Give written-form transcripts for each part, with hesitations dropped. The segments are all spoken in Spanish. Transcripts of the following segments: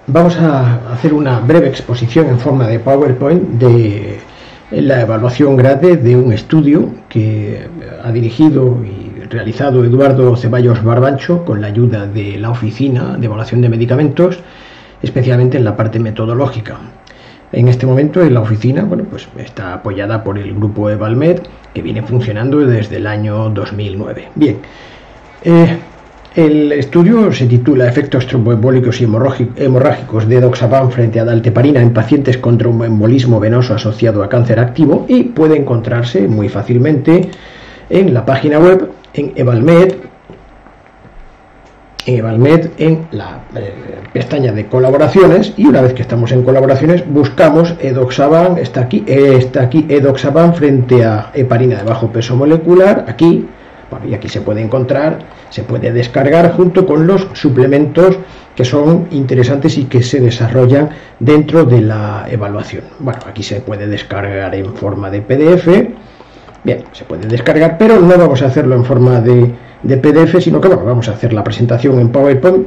vamos a hacer una breve exposición en forma de PowerPoint de la evaluación grade de un estudio que ha dirigido y realizado Eduardo Ceballos Barbancho con la ayuda de la Oficina de Evaluación de Medicamentos, especialmente en la parte metodológica. En este momento la oficina pues está apoyada por el grupo Evalmed, que viene funcionando desde el año 2009. Bien, el estudio se titula Efectos tromboembólicos y hemorrágicos de edoxaban frente a dalteparina en pacientes con tromboembolismo venoso asociado a cáncer activo, y puede encontrarse muy fácilmente en la página web, en Evalmed, en la pestaña de colaboraciones, y una vez que estamos en colaboraciones buscamos edoxaban, está aquí edoxaban frente a heparina de bajo peso molecular, aquí, y aquí se puede encontrar, se puede descargar junto con los suplementos que son interesantes y que se desarrollan dentro de la evaluación. Bueno, aquí se puede descargar en forma de PDF, bien, se puede descargar, pero no vamos a hacerlo en forma de PDF, sino que vamos a hacer la presentación en PowerPoint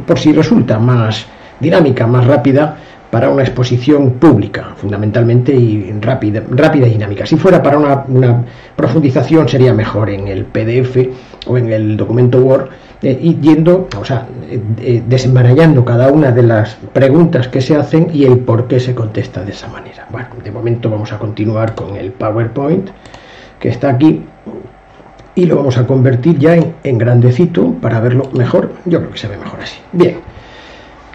por si resulta más dinámica, más rápida para una exposición pública, fundamentalmente, y rápida y dinámica. Si fuera para una profundización sería mejor en el PDF o en el documento Word, y desenmarañando cada una de las preguntas que se hacen y el por qué se contesta de esa manera. Bueno, de momento vamos a continuar con el PowerPoint que está aquí, y lo vamos a convertir ya en grandecito para verlo mejor. Yo creo que se ve mejor así. Bien,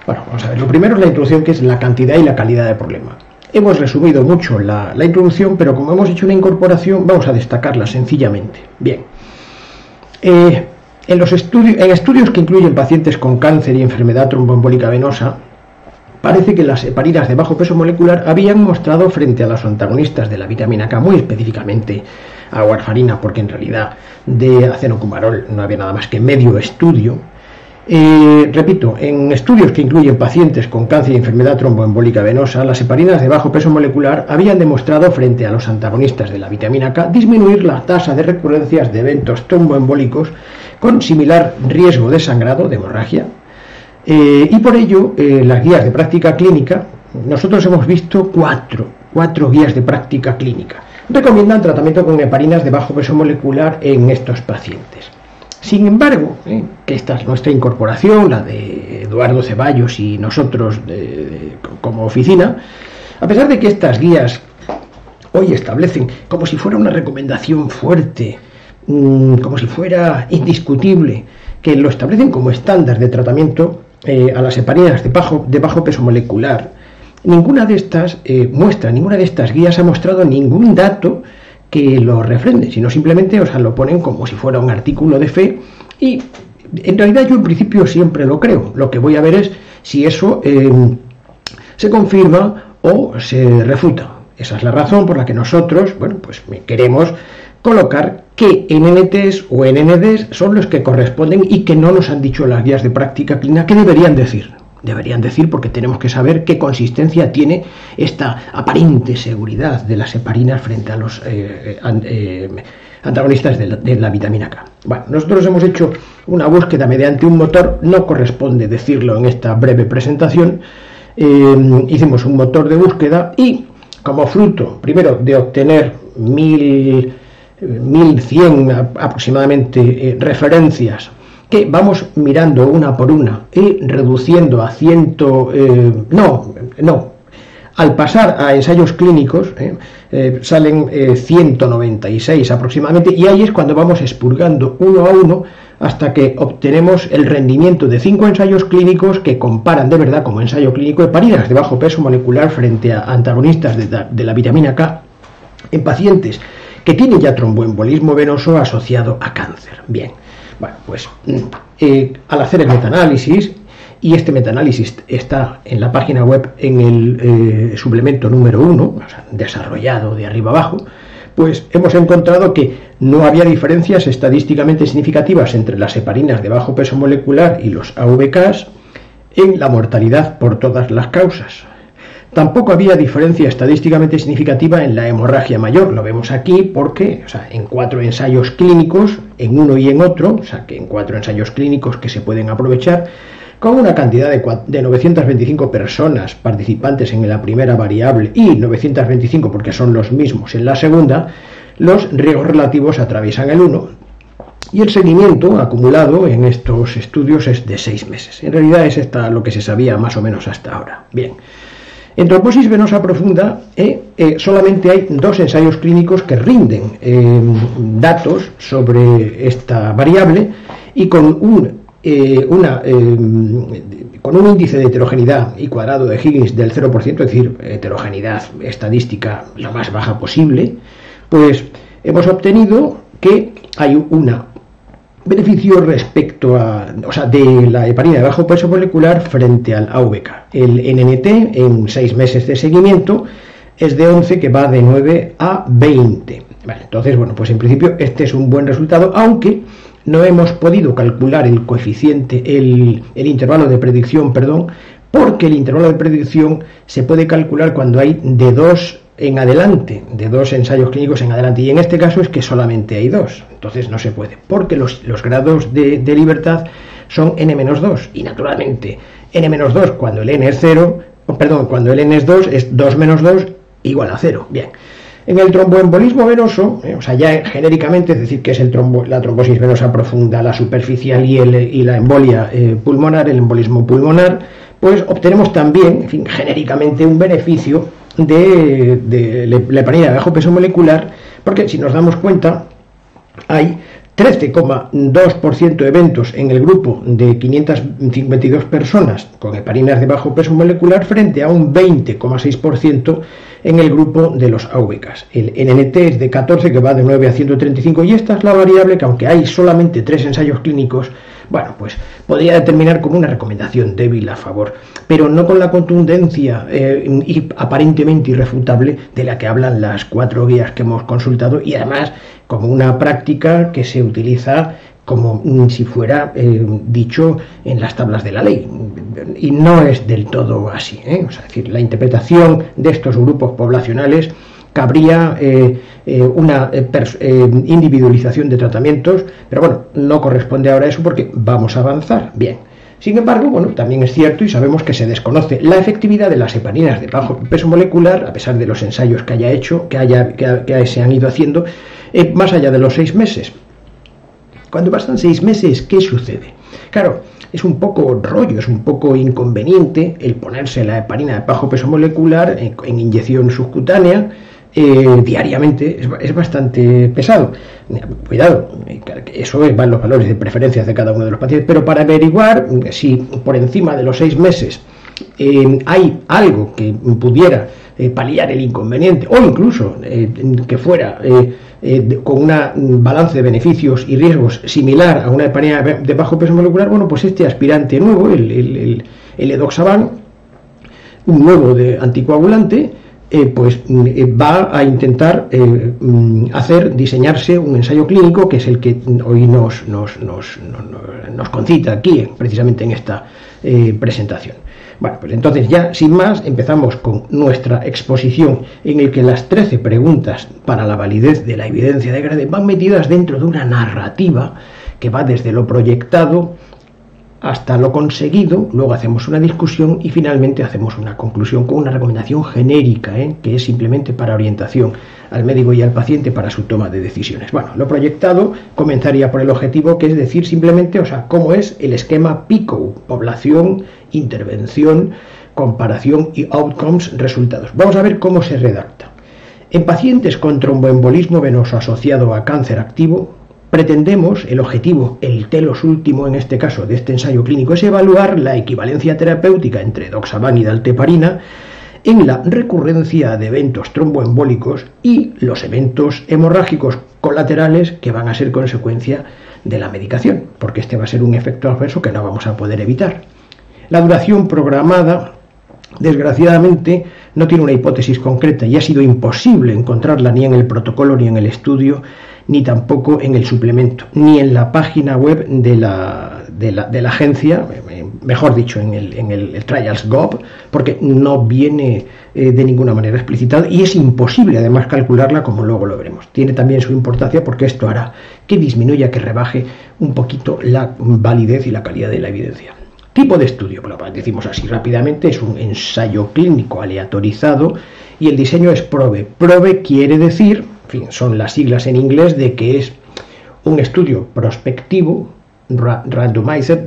bueno, vamos a ver. Lo primero es la introducción, que es la cantidad y la calidad del problema. Hemos resumido mucho la introducción, pero como hemos hecho una incorporación, vamos a destacarla sencillamente. Bien, en estudios que incluyen pacientes con cáncer y enfermedad tromboembólica venosa, parece que las heparinas de bajo peso molecular habían mostrado frente a los antagonistas de la vitamina K, muy específicamente a warfarina, porque en realidad de acenocumarol no había nada más que medio estudio. Repito, en estudios que incluyen pacientes con cáncer y enfermedad tromboembólica venosa, las heparinas de bajo peso molecular habían demostrado frente a los antagonistas de la vitamina K disminuir la tasa de recurrencias de eventos tromboembólicos con similar riesgo de sangrado, de hemorragia. Y por ello, las guías de práctica clínica, nosotros hemos visto cuatro guías de práctica clínica, recomiendan tratamiento con heparinas de bajo peso molecular en estos pacientes. Sin embargo, que esta es nuestra incorporación, la de Eduardo Ceballos y nosotros como oficina, a pesar de que estas guías hoy establecen como si fuera una recomendación fuerte, como si fuera indiscutible, que lo establecen como estándar de tratamiento a las heparinas de bajo peso molecular, ninguna de estas guías ha mostrado ningún dato que lo refrende, sino simplemente lo ponen como si fuera un artículo de fe, y en realidad yo en principio siempre lo creo. Lo que voy a ver es si eso se confirma o se refuta. Esa es la razón por la que nosotros, queremos colocar qué NNTs o NNDs son los que corresponden y que no nos han dicho las guías de práctica clínica que deberían decir. Deberían decir, porque tenemos que saber qué consistencia tiene esta aparente seguridad de las heparinas frente a los antagonistas de la vitamina K. Bueno, nosotros hemos hecho una búsqueda mediante un motor, no corresponde decirlo en esta breve presentación. Hicimos un motor de búsqueda y, como fruto, primero, de obtener 1100 aproximadamente referencias, que vamos mirando una por una y reduciendo a al pasar a ensayos clínicos salen 196 aproximadamente, y ahí es cuando vamos expurgando uno a uno hasta que obtenemos el rendimiento de 5 ensayos clínicos que comparan de verdad como ensayo clínico heparinas de bajo peso molecular frente a antagonistas de la vitamina K en pacientes que tienen ya tromboembolismo venoso asociado a cáncer. Bien. Bueno, pues al hacer el metaanálisis, y este metaanálisis está en la página web en el suplemento número 1, desarrollado de arriba abajo, pues hemos encontrado que no había diferencias estadísticamente significativas entre las heparinas de bajo peso molecular y los AVKs en la mortalidad por todas las causas. Tampoco había diferencia estadísticamente significativa en la hemorragia mayor. Lo vemos aquí porque, en 4 ensayos clínicos, en uno y en otro, que en 4 ensayos clínicos que se pueden aprovechar, con una cantidad de 925 personas participantes en la primera variable y 925 porque son los mismos en la segunda, los riesgos relativos atraviesan el 1 y el seguimiento acumulado en estos estudios es de 6 meses. En realidad es lo que se sabía más o menos hasta ahora. Bien. En trombosis venosa profunda solamente hay 2 ensayos clínicos que rinden datos sobre esta variable y con un índice de heterogeneidad y cuadrado de Higgins del 0%, es decir, heterogeneidad estadística la más baja posible, pues hemos obtenido que hay un beneficio respecto de la heparina de bajo peso molecular frente al AVK. El NNT en 6 meses de seguimiento es de 11, que va de 9 a 20. Vale, entonces, bueno, pues en principio este es un buen resultado, aunque no hemos podido calcular el coeficiente, el intervalo de predicción, porque el intervalo de predicción se puede calcular cuando hay de 2 en adelante, de 2 ensayos clínicos en adelante, y en este caso es que solamente hay 2, entonces no se puede, porque los grados de libertad son n-2, y naturalmente n-2 cuando el n es 0, cuando el n es 2 es 2 menos 2 igual a 0. Bien. En el tromboembolismo venoso, ya genéricamente, es decir, que es la trombosis venosa profunda, la superficial y la embolia pulmonar, el embolismo pulmonar, pues obtenemos también, en fin, genéricamente un beneficio de la heparina de bajo peso molecular, porque si nos damos cuenta, hay 13,2% de eventos en el grupo de 552 personas con heparinas de bajo peso molecular frente a un 20,6% en el grupo de los AVKs. El NNT es de 14, que va de 9 a 135, y esta es la variable que, aunque hay solamente 3 ensayos clínicos, bueno, pues podría determinar como una recomendación débil a favor, pero no con la contundencia y aparentemente irrefutable de la que hablan las 4 guías que hemos consultado, y además como una práctica que se utiliza como si fuera dicho en las tablas de la ley, y no es del todo así, O sea, es decir, la interpretación de estos grupos poblacionales cabría una individualización de tratamientos, pero bueno, no corresponde ahora a eso porque vamos a avanzar. Bien. Sin embargo, bueno, también es cierto y sabemos que se desconoce la efectividad de las heparinas de bajo peso molecular, a pesar de los ensayos que haya hecho, que se han ido haciendo, más allá de los 6 meses. Cuando pasan 6 meses, ¿qué sucede? Claro, es un poco rollo, es un poco inconveniente el ponerse la heparina de bajo peso molecular en inyección subcutánea diariamente, es bastante pesado. Cuidado, eso va en los valores de preferencias de cada uno de los pacientes, pero para averiguar si por encima de los 6 meses hay algo que pudiera paliar el inconveniente, o incluso que fuera con un balance de beneficios y riesgos similar a una heparina de bajo peso molecular, bueno, pues este aspirante nuevo, el edoxaban, un nuevo anticoagulante, pues va a intentar diseñarse un ensayo clínico, que es el que hoy nos concita aquí, precisamente en esta presentación. Bueno, pues entonces ya sin más empezamos con nuestra exposición, en el que las 13 preguntas para la validez de la evidencia de Grade van metidas dentro de una narrativa que va desde lo proyectado hasta lo conseguido, luego hacemos una discusión y finalmente hacemos una conclusión con una recomendación genérica, que es simplemente para orientación al médico y al paciente para su toma de decisiones. Bueno, lo proyectado comenzaría por el objetivo, que es decir simplemente, cómo es el esquema PICO, población, intervención, comparación y outcomes, resultados. Vamos a ver cómo se redacta. En pacientes con tromboembolismo venoso asociado a cáncer activo, pretendemos, el objetivo, el telos último en este caso de este ensayo clínico, es evaluar la equivalencia terapéutica entre edoxaban y dalteparina en la recurrencia de eventos tromboembólicos y los eventos hemorrágicos colaterales que van a ser consecuencia de la medicación, porque este va a ser un efecto adverso que no vamos a poder evitar. La duración programada, desgraciadamente, no tiene una hipótesis concreta y ha sido imposible encontrarla ni en el protocolo ni en el estudio, ni tampoco en el suplemento, ni en la página web de la agencia, mejor dicho, en el Trials.gov, porque no viene de ninguna manera explicitada y es imposible además calcularla, como luego lo veremos. Tiene también su importancia porque esto hará que disminuya, que rebaje un poquito la validez y la calidad de la evidencia. Tipo de estudio, bueno, decimos así rápidamente, es un ensayo clínico aleatorizado y el diseño es PROBE. PROBE quiere decir, en fin, son las siglas en inglés de que es un estudio prospectivo, randomized,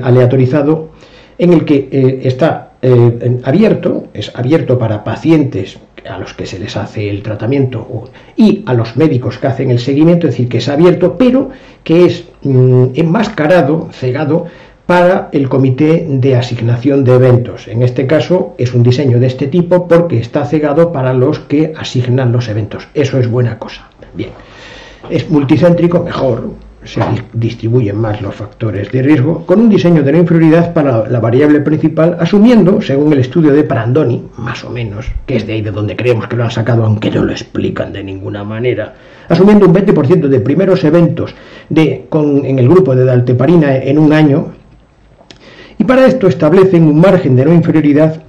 aleatorizado, en el que está abierto, es abierto para pacientes a los que se les hace el tratamiento y a los médicos que hacen el seguimiento, es decir, que es abierto, pero que es enmascarado, cegado, para el comité de asignación de eventos. En este caso es un diseño de este tipo porque está cegado para los que asignan los eventos. Eso es buena cosa. Bien, es multicéntrico, mejor, se distribuyen más los factores de riesgo, con un diseño de no inferioridad para la variable principal, asumiendo, según el estudio de Prandoni, más o menos, que es de ahí de donde creemos que lo han sacado, aunque no lo explican de ninguna manera, asumiendo un 20% de primeros eventos en el grupo de dalteparina en un año, y para esto establecen un margen de no inferioridad.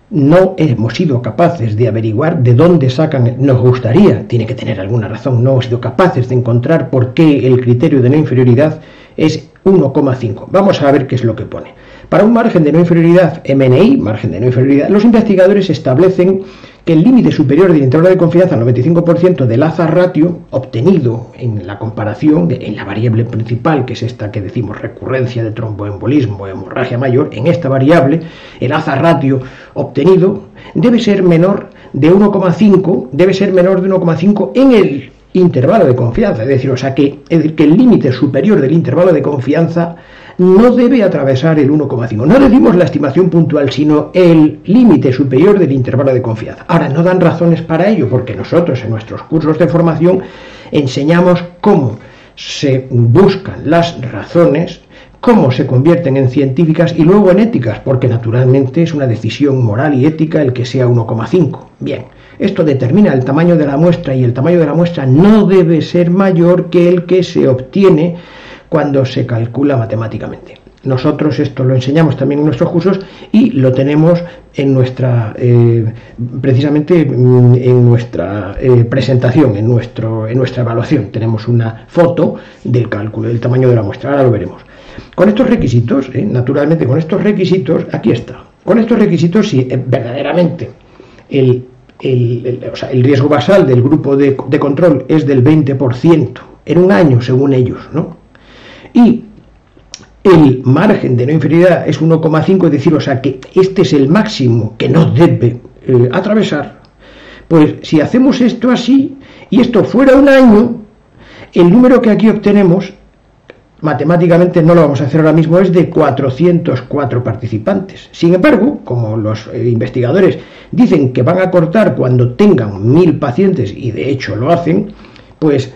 No hemos sido capaces de averiguar de dónde sacan, nos gustaría, tiene que tener alguna razón, no hemos sido capaces de encontrar por qué el criterio de no inferioridad es 1,5. Vamos a ver qué es lo que pone. Para un margen de no inferioridad, MNI, margen de no inferioridad, los investigadores establecen que el límite superior del intervalo de confianza al 95% del hazard ratio obtenido en la comparación, en la variable principal, que es esta que decimos recurrencia de tromboembolismo o hemorragia mayor, en esta variable, el hazard ratio obtenido debe ser menor de 1,5, en el intervalo de confianza, es decir, que el límite superior del intervalo de confianza no debe atravesar el 1,5. No decimos la estimación puntual, sino el límite superior del intervalo de confianza. Ahora, no dan razones para ello, porque nosotros en nuestros cursos de formación enseñamos cómo se buscan las razones, cómo se convierten en científicas y luego en éticas, porque naturalmente es una decisión moral y ética el que sea 1,5. Bien, esto determina el tamaño de la muestra y el tamaño de la muestra no debe ser mayor que el que se obtiene cuando se calcula matemáticamente. Nosotros esto lo enseñamos también en nuestros cursos y lo tenemos en nuestra, precisamente en nuestra presentación, en nuestra evaluación. Tenemos una foto del cálculo del tamaño de la muestra, ahora lo veremos. Con estos requisitos, naturalmente con estos requisitos, aquí está. Con estos requisitos, si verdaderamente el riesgo basal del grupo de control es del 20% en un año, según ellos, ¿no? Y el margen de no inferioridad es 1,5, es decir, que este es el máximo que no debe atravesar, pues si hacemos esto así, y esto fuera un año, el número que aquí obtenemos, matemáticamente no lo vamos a hacer ahora mismo, es de 404 participantes. Sin embargo, como los investigadores dicen que van a cortar cuando tengan 1000 pacientes, y de hecho lo hacen, pues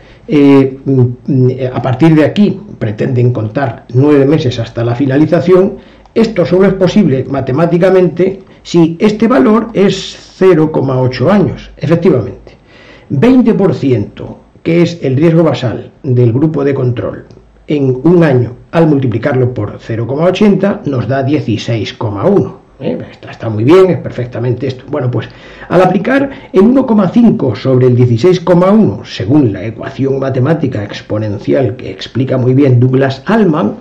a partir de aquí pretenden contar 9 meses hasta la finalización. Esto solo es posible matemáticamente si este valor es 0,8 años. Efectivamente, 20%, que es el riesgo basal del grupo de control, en un año, al multiplicarlo por 0,80, nos da 16,1. Está muy bien, es perfectamente esto. Bueno, pues al aplicar el 1,5 sobre el 16,1, según la ecuación matemática exponencial que explica muy bien Douglas Allman,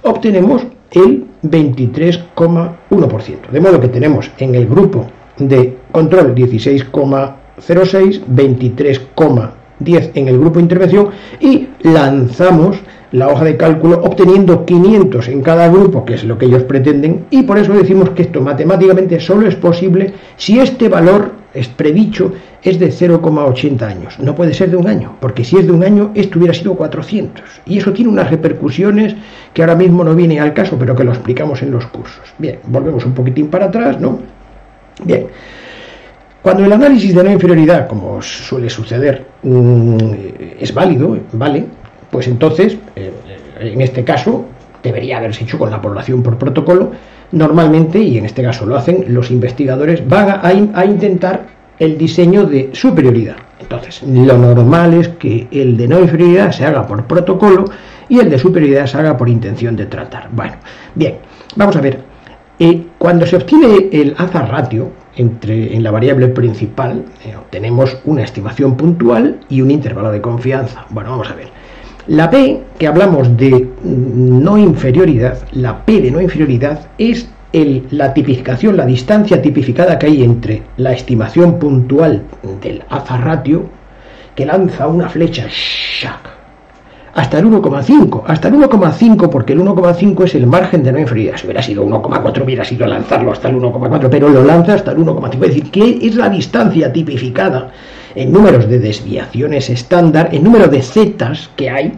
obtenemos el 23,1%. De modo que tenemos en el grupo de control 16,06, 23,10 en el grupo de intervención, y lanzamos la hoja de cálculo obteniendo 500 en cada grupo, que es lo que ellos pretenden, y por eso decimos que esto matemáticamente solo es posible si este valor es predicho es de 0,80 años. No puede ser de un año, porque si es de un año esto hubiera sido 400, y eso tiene unas repercusiones que ahora mismo no viene al caso, pero que lo explicamos en los cursos. Bien, volvemos un poquitín para atrás, ¿no? Bien, cuando el análisis de no inferioridad, como suele suceder, es válido, vale, pues entonces, en este caso, debería haberse hecho con la población por protocolo. Normalmente, y en este caso lo hacen, los investigadores van a intentar el diseño de superioridad. Entonces, lo normal es que el de no inferioridad se haga por protocolo y el de superioridad se haga por intención de tratar. Bueno, bien, vamos a ver. Cuando se obtiene el hazard ratio en la variable principal, obtenemos una estimación puntual y un intervalo de confianza. Bueno, vamos a ver. La P, que hablamos de no inferioridad, la P de no inferioridad es la tipificación, la distancia tipificada que hay entre la estimación puntual del hazard ratio, que lanza una flecha hasta el 1,5, porque el 1,5 es el margen de no inferioridad. Si hubiera sido 1,4 hubiera sido lanzarlo hasta el 1,4, pero lo lanza hasta el 1,5, es decir, que es la distancia tipificada en números de desviaciones estándar, en número de zetas que hay,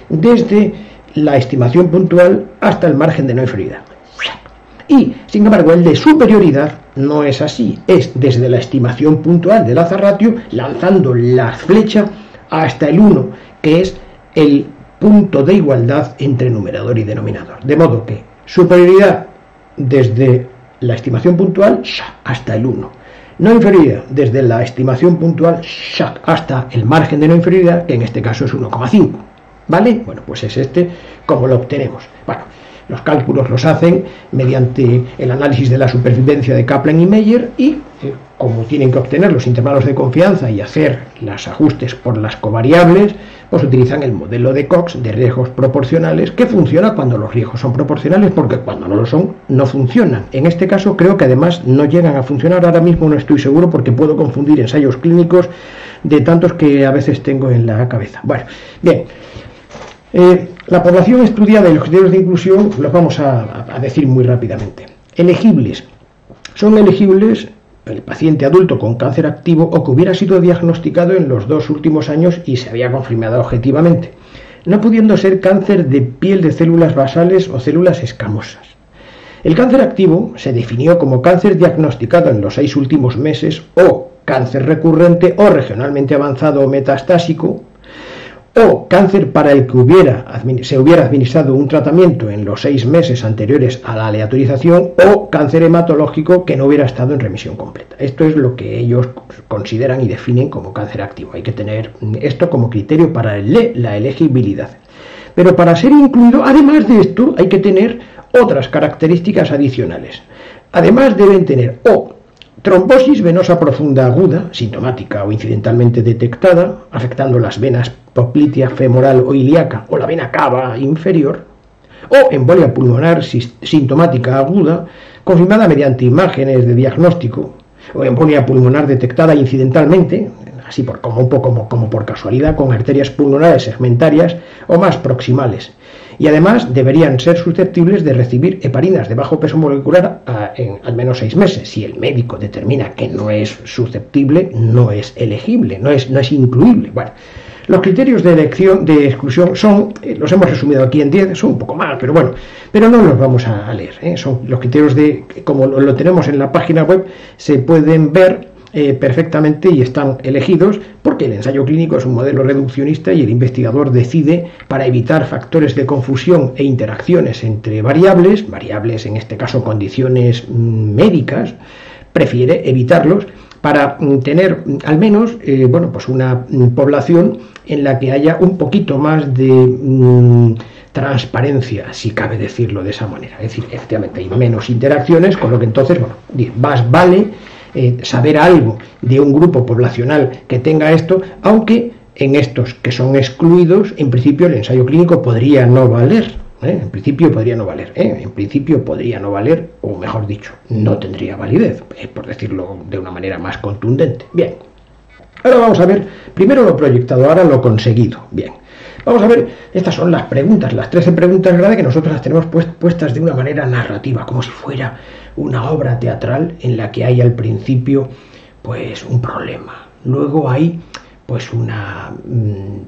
desde la estimación puntual hasta el margen de no inferioridad. Y, sin embargo, el de superioridad no es así, es desde la estimación puntual del hazard ratio, lanzando la flecha hasta el 1, que es el punto de igualdad entre numerador y denominador. De modo que superioridad desde la estimación puntual hasta el 1. No inferioridad desde la estimación puntual hasta el margen de no inferioridad, que en este caso es 1,5. ¿Vale? Bueno, pues es como lo obtenemos. Bueno, los cálculos los hacen mediante el análisis de la supervivencia de Kaplan y Meyer y como tienen que obtener los intervalos de confianza y hacer los ajustes por las covariables, pues utilizan el modelo de Cox de riesgos proporcionales, que funciona cuando los riesgos son proporcionales, porque cuando no lo son, no funcionan. En este caso creo que además no llegan a funcionar, ahora mismo no estoy seguro porque puedo confundir ensayos clínicos de tantos que a veces tengo en la cabeza. Bueno, bien. La población estudiada y los criterios de inclusión los vamos a decir muy rápidamente. Elegibles. Son elegibles el paciente adulto con cáncer activo o que hubiera sido diagnosticado en los 2 últimos años y se había confirmado objetivamente, no pudiendo ser cáncer de piel de células basales o células escamosas. El cáncer activo se definió como cáncer diagnosticado en los 6 últimos meses o cáncer recurrente o regionalmente avanzado o metastásico, o cáncer para el que se hubiera administrado un tratamiento en los 6 meses anteriores a la aleatorización, o cáncer hematológico que no hubiera estado en remisión completa. Esto es lo que ellos consideran y definen como cáncer activo. Hay que tener esto como criterio para la elegibilidad. Pero para ser incluido, además de esto, hay que tener otras características adicionales. Además deben tener trombosis venosa profunda aguda, sintomática o incidentalmente detectada, afectando las venas poplitea femoral o ilíaca o la vena cava inferior, o embolia pulmonar sintomática aguda, confirmada mediante imágenes de diagnóstico, o embolia pulmonar detectada incidentalmente, así como por casualidad, con arterias pulmonares segmentarias o más proximales. Y además deberían ser susceptibles de recibir heparinas de bajo peso molecular en al menos 6 meses. Si el médico determina que no es susceptible, no es elegible, no es incluible. Bueno, los criterios de elección, de exclusión son, los hemos resumido aquí en 10, son un poco más, pero bueno, pero no los vamos a leer. Son los criterios como lo tenemos en la página web, se pueden ver perfectamente y están elegidos porque el ensayo clínico es un modelo reduccionista y el investigador decide, para evitar factores de confusión e interacciones entre variables en este caso condiciones médicas, prefiere evitarlos para tener al menos pues una población en la que haya un poquito más de transparencia, si cabe decirlo de esa manera. Es decir, efectivamente hay menos interacciones, con lo que entonces, más vale saber algo de un grupo poblacional que tenga esto, aunque en estos que son excluidos, en principio el ensayo clínico podría no valer. En principio podría no valer, o mejor dicho, no tendría validez, por decirlo de una manera más contundente. Bien, ahora vamos a ver primero lo proyectado, ahora lo conseguido. Bien, vamos a ver, estas son las preguntas, las 13 preguntas grandes que nosotros las tenemos puestas de una manera narrativa, como si fuera una obra teatral en la que hay al principio pues un problema, luego hay pues una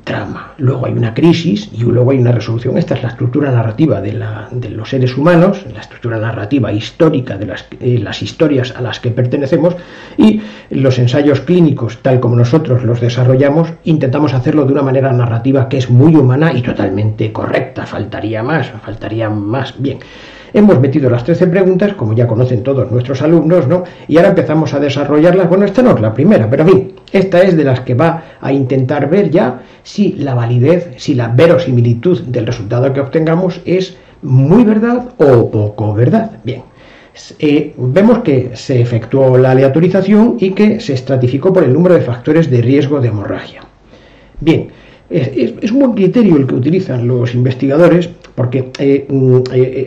trama, luego hay una crisis y luego hay una resolución. Esta es la estructura narrativa de los seres humanos, la estructura narrativa histórica de las historias a las que pertenecemos, y los ensayos clínicos, tal como nosotros los desarrollamos, intentamos hacerlo de una manera narrativa que es muy humana y totalmente correcta. Faltaría más. Bien. Hemos metido las 13 preguntas, como ya conocen todos nuestros alumnos, ¿no? Y ahora empezamos a desarrollarlas. Bueno, esta no es la primera, pero en fin, esta es de las que va a intentar ver ya si la validez, si la verosimilitud del resultado que obtengamos es muy verdad o poco verdad. Bien, vemos que se efectuó la aleatorización y que se estratificó por el número de factores de riesgo de hemorragia. Bien, Es un buen criterio el que utilizan los investigadores, porque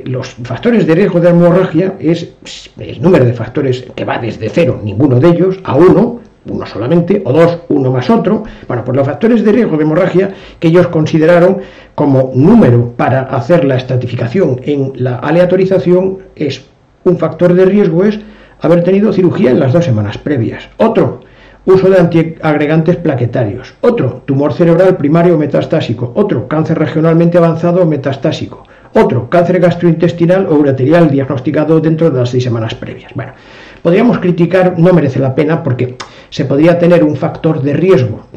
los factores de riesgo de hemorragia es el número de factores que va desde 0, ninguno de ellos, a 1, uno solamente, o 2, uno más otro. Bueno, pues los factores de riesgo de hemorragia que ellos consideraron como número para hacer la estratificación en la aleatorización es un factor de riesgo es haber tenido cirugía en las 2 semanas previas. Otro, uso de antiagregantes plaquetarios. Otro, tumor cerebral primario o metastásico. Otro, cáncer regionalmente avanzado o metastásico. Otro, cáncer gastrointestinal o ureterial diagnosticado dentro de las 6 semanas previas. Bueno, podríamos criticar, no merece la pena, porque se podría tener un factor de riesgo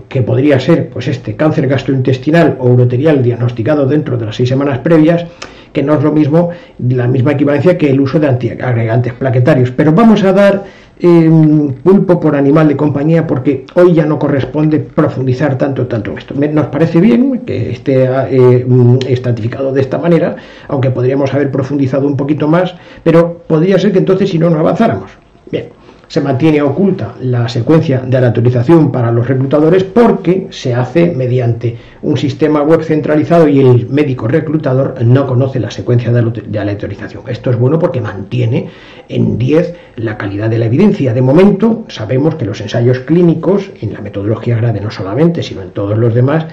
que podría ser pues cáncer gastrointestinal o ureterial diagnosticado dentro de las 6 semanas previas, que no es lo mismo, la misma equivalencia que el uso de antiagregantes plaquetarios. Pero vamos a dar pulpo por animal de compañía, porque hoy ya no corresponde profundizar tanto en esto. Nos parece bien que esté estratificado de esta manera, aunque podríamos haber profundizado un poquito más, pero podría ser que entonces si no avanzáramos. Bien, se mantiene oculta la secuencia de aleatorización para los reclutadores porque se hace mediante un sistema web centralizado y el médico reclutador no conoce la secuencia de aleatorización. Esto es bueno porque mantiene en 10 la calidad de la evidencia. De momento sabemos que los ensayos clínicos, en la metodología GRADE no solamente, sino en todos los demás,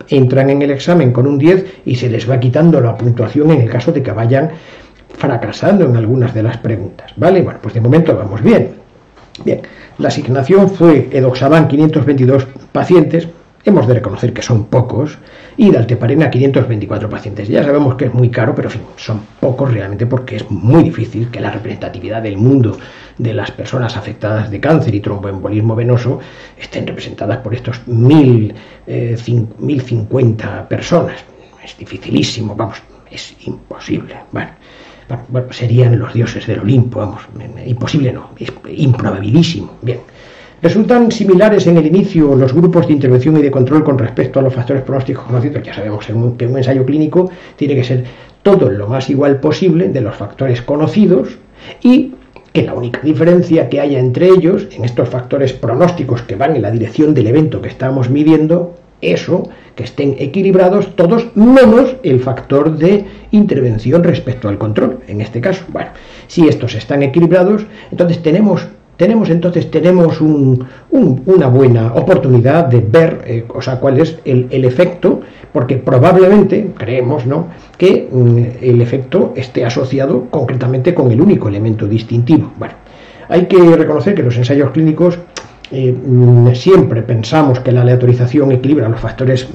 entran en el examen con un 10 y se les va quitando la puntuación en el caso de que vayan fracasando en algunas de las preguntas. ¿Vale? Bueno, pues de momento vamos bien. Bien, la asignación fue edoxaban 522 pacientes, hemos de reconocer que son pocos, y dalteparina 524 pacientes. Ya sabemos que es muy caro, pero en fin, son pocos realmente porque es muy difícil que la representatividad del mundo de las personas afectadas de cáncer y tromboembolismo venoso estén representadas por estos 1050 personas. Es dificilísimo, vamos, es imposible. Bueno, serían los dioses del Olimpo, vamos, imposible no, es improbabilísimo. Bien, resultan similares en el inicio los grupos de intervención y de control con respecto a los factores pronósticos conocidos. Ya sabemos que un ensayo clínico tiene que ser todo lo más igual posible de los factores conocidos y que la única diferencia que haya entre ellos, en estos factores pronósticos que van en la dirección del evento que estamos midiendo, eso, que estén equilibrados todos menos el factor de intervención respecto al control. En este caso, bueno, si estos están equilibrados, entonces tenemos una buena oportunidad de ver cuál es el efecto, porque probablemente creemos, ¿no?, que el efecto esté asociado concretamente con el único elemento distintivo. Bueno, hay que reconocer que los ensayos clínicos siempre pensamos que la aleatorización equilibra los factores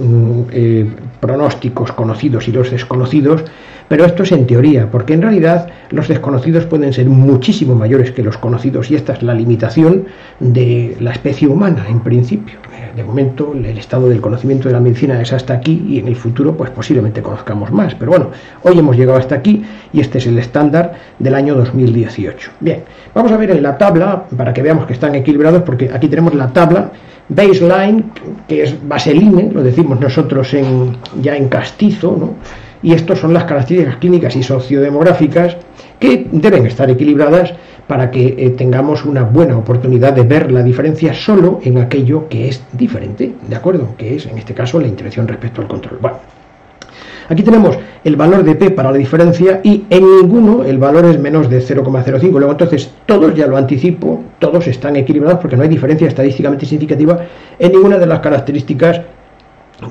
pronósticos conocidos y los desconocidos, pero esto es en teoría, porque en realidad los desconocidos pueden ser muchísimo mayores que los conocidos y esta es la limitación de la especie humana en principio. De momento el estado del conocimiento de la medicina es hasta aquí y en el futuro pues posiblemente conozcamos más, pero bueno, hoy hemos llegado hasta aquí y este es el estándar del año 2018. Bien, vamos a ver en la tabla para que veamos que están equilibrados, porque aquí tenemos la tabla baseline, que es vaseline, lo decimos nosotros ya en castizo, ¿no? Y estas son las características clínicas y sociodemográficas que deben estar equilibradas para que tengamos una buena oportunidad de ver la diferencia solo en aquello que es diferente, ¿de acuerdo? Que es, en este caso, la intervención respecto al control. Bueno, aquí tenemos el valor de P para la diferencia y en ninguno el valor es menos de 0,05. Luego, entonces, todos, ya lo anticipo, todos están equilibrados porque no hay diferencia estadísticamente significativa en ninguna de las características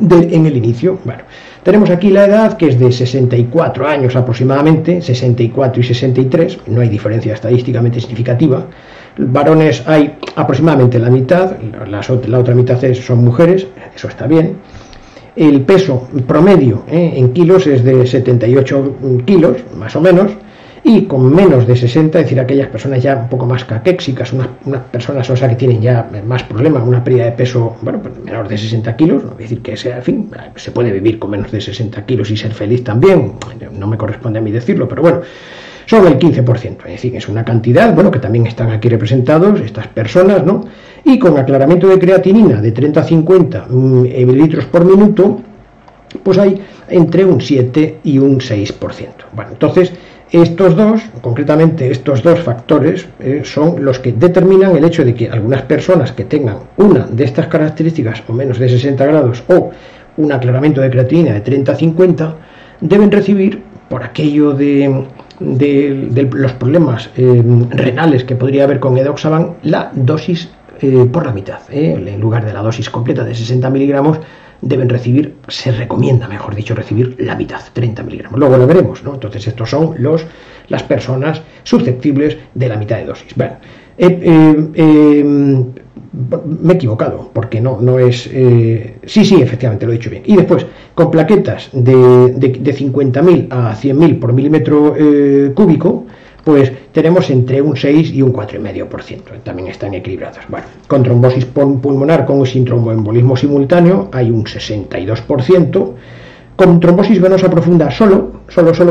en el inicio. Bueno, tenemos aquí la edad, que es de 64 años aproximadamente, 64 y 63, no hay diferencia estadísticamente significativa. Varones hay aproximadamente la mitad, la otra mitad son mujeres, eso está bien. El peso promedio en kilos es de 78 kilos, más o menos, y con menos de 60, es decir, aquellas personas ya un poco más caquéxicas, unas personas, o sea, que tienen ya más problemas, una pérdida de peso, bueno, pues menor de 60 kilos, no quiere decir que sea, en fin, se puede vivir con menos de 60 kilos y ser feliz también, no me corresponde a mí decirlo, pero bueno, son el 15%, es decir, es una cantidad, bueno, que también están aquí representados, estas personas, ¿no? Y con aclaramiento de creatinina de 30 a 50 mililitros por minuto, pues hay entre un 7 y un 6%. Bueno, entonces, Estos dos, concretamente estos dos factores, son los que determinan el hecho de que algunas personas que tengan una de estas características o menos de 60 grados o un aclaramiento de creatinina de 30-50 deben recibir, por aquello de los problemas renales que podría haber con edoxaban, la dosis por la mitad. En lugar de la dosis completa de 60 miligramos, deben recibir, se recomienda, mejor dicho, recibir la mitad, 30 miligramos. Luego lo veremos, ¿no? Entonces estos son las personas susceptibles de la mitad de dosis. Bueno, me he equivocado, porque no es... sí, efectivamente, lo he dicho bien. Y después, con plaquetas de 50.000 a 100.000 por milímetro cúbico, pues tenemos entre un 6 y un 4,5%, también están equilibrados. Bueno, con trombosis pulmonar con sin tromboembolismo simultáneo hay un 62%, con trombosis venosa profunda solo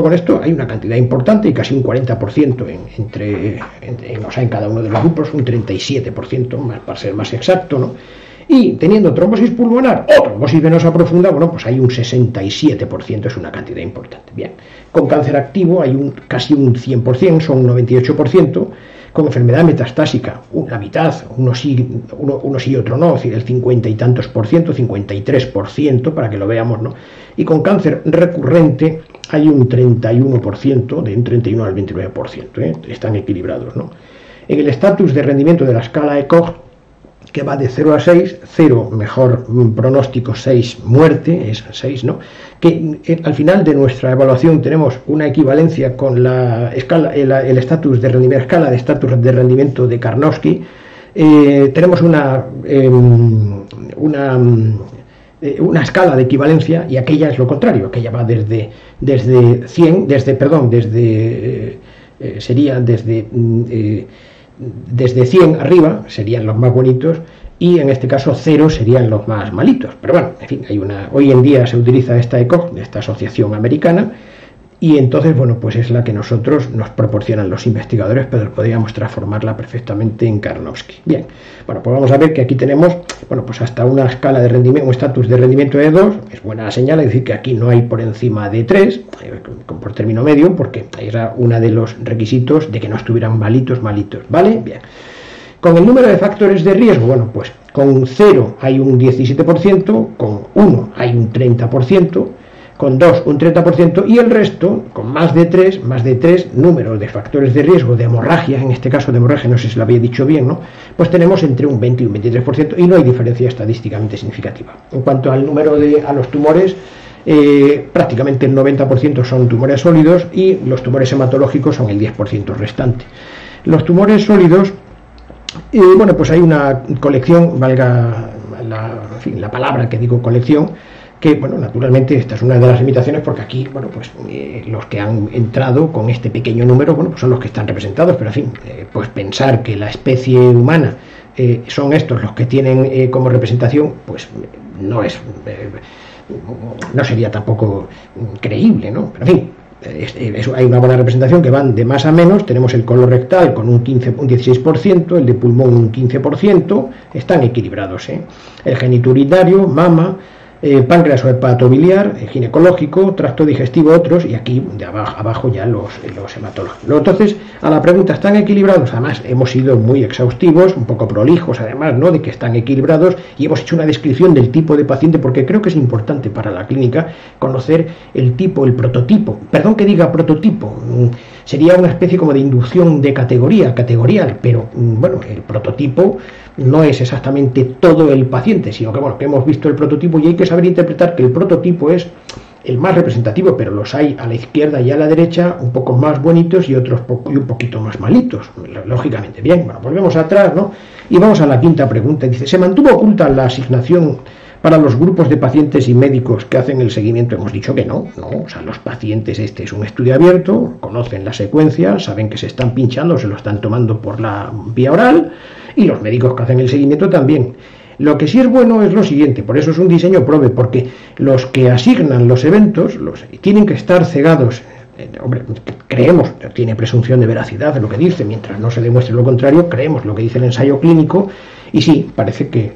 con esto hay una cantidad importante y casi un 40% en cada uno de los grupos, un 37%, más, para ser más exacto, ¿no? Y teniendo trombosis pulmonar o trombosis venosa profunda, bueno, pues hay un 67%, es una cantidad importante. Bien, con cáncer activo hay casi un 100%, son un 98%, con enfermedad metastásica, la mitad, uno sí y otro no, es decir, el 50 y tantos por ciento, 53%, para que lo veamos, ¿no? Y con cáncer recurrente hay un 31%, de un 31 al 29%, están equilibrados, ¿no? En el estatus de rendimiento de la escala ECOG, que va de 0 a 6, 0 mejor pronóstico, 6 muerte, es 6, ¿no? Que al final de nuestra evaluación tenemos una equivalencia con la escala, el estatus de rendimiento, escala de estatus de rendimiento de Karnofsky. Tenemos una escala de equivalencia y aquella es lo contrario, aquella va desde 100, desde 100 arriba serían los más bonitos y en este caso 0 serían los más malitos. Pero bueno, en fin, hoy en día se utiliza esta ECOG, esta asociación americana, y entonces, bueno, pues es la que nos proporcionan los investigadores, pero podríamos transformarla perfectamente en Karnofsky. Bien, bueno, pues vamos a ver que aquí tenemos, bueno, pues hasta una escala de rendimiento, un estatus de rendimiento de 2, es buena señal, es decir, que aquí no hay por encima de 3, por término medio, porque era uno de los requisitos de que no estuvieran malitos, ¿vale? Bien. Con el número de factores de riesgo, bueno, pues con 0 hay un 17%, con 1 hay un 30%, con 2 un 30% y el resto, con más de 3 números de factores de riesgo de hemorragia, en este caso de hemorragia, no sé si lo había dicho bien, ¿no? Pues tenemos entre un 20 y un 23% y no hay diferencia estadísticamente significativa. En cuanto al número a los tumores, prácticamente el 90% son tumores sólidos y los tumores hematológicos son el 10% restante. Los tumores sólidos, bueno, pues hay una colección, valga la palabra que digo colección, que, bueno, naturalmente esta es una de las limitaciones porque aquí, bueno, pues los que han entrado con este pequeño número, bueno, pues son los que están representados, pero en fin, pues pensar que la especie humana son estos los que tienen como representación, pues no sería tampoco creíble, ¿no? Pero en fin, hay una buena representación que van de más a menos. Tenemos el colorectal con un 16%, el de pulmón un 15%, están equilibrados, el genitourinario, mama, páncreas o hepatobiliar, ginecológico, tracto digestivo, otros, y aquí de abajo ya los hematológicos. Entonces, a la pregunta, ¿están equilibrados? Además, hemos sido muy exhaustivos, un poco prolijos, además, ¿no?, de que están equilibrados, y hemos hecho una descripción del tipo de paciente, porque creo que es importante para la clínica conocer el tipo, el prototipo. Perdón que diga prototipo, sería una especie como de inducción de categorial, pero bueno, el prototipo no es exactamente todo el paciente, sino que, bueno, que hemos visto el prototipo y hay que saber interpretar que el prototipo es el más representativo, pero los hay a la izquierda y a la derecha un poco más bonitos y otros un poquito más malitos, lógicamente. Bien, bueno, volvemos atrás, ¿no? Y vamos a la quinta pregunta. Dice, ¿se mantuvo oculta la asignación para los grupos de pacientes y médicos que hacen el seguimiento? Hemos dicho que no, o sea, los pacientes, este es un estudio abierto, conocen la secuencia, saben que se están pinchando, se lo están tomando por la vía oral, y los médicos que hacen el seguimiento también. Lo que sí es bueno es lo siguiente, por eso es un diseño PROBE, porque los que asignan los eventos tienen que estar cegados. Hombre, creemos, tiene presunción de veracidad de lo que dice, mientras no se demuestre lo contrario, creemos lo que dice el ensayo clínico, y sí, parece que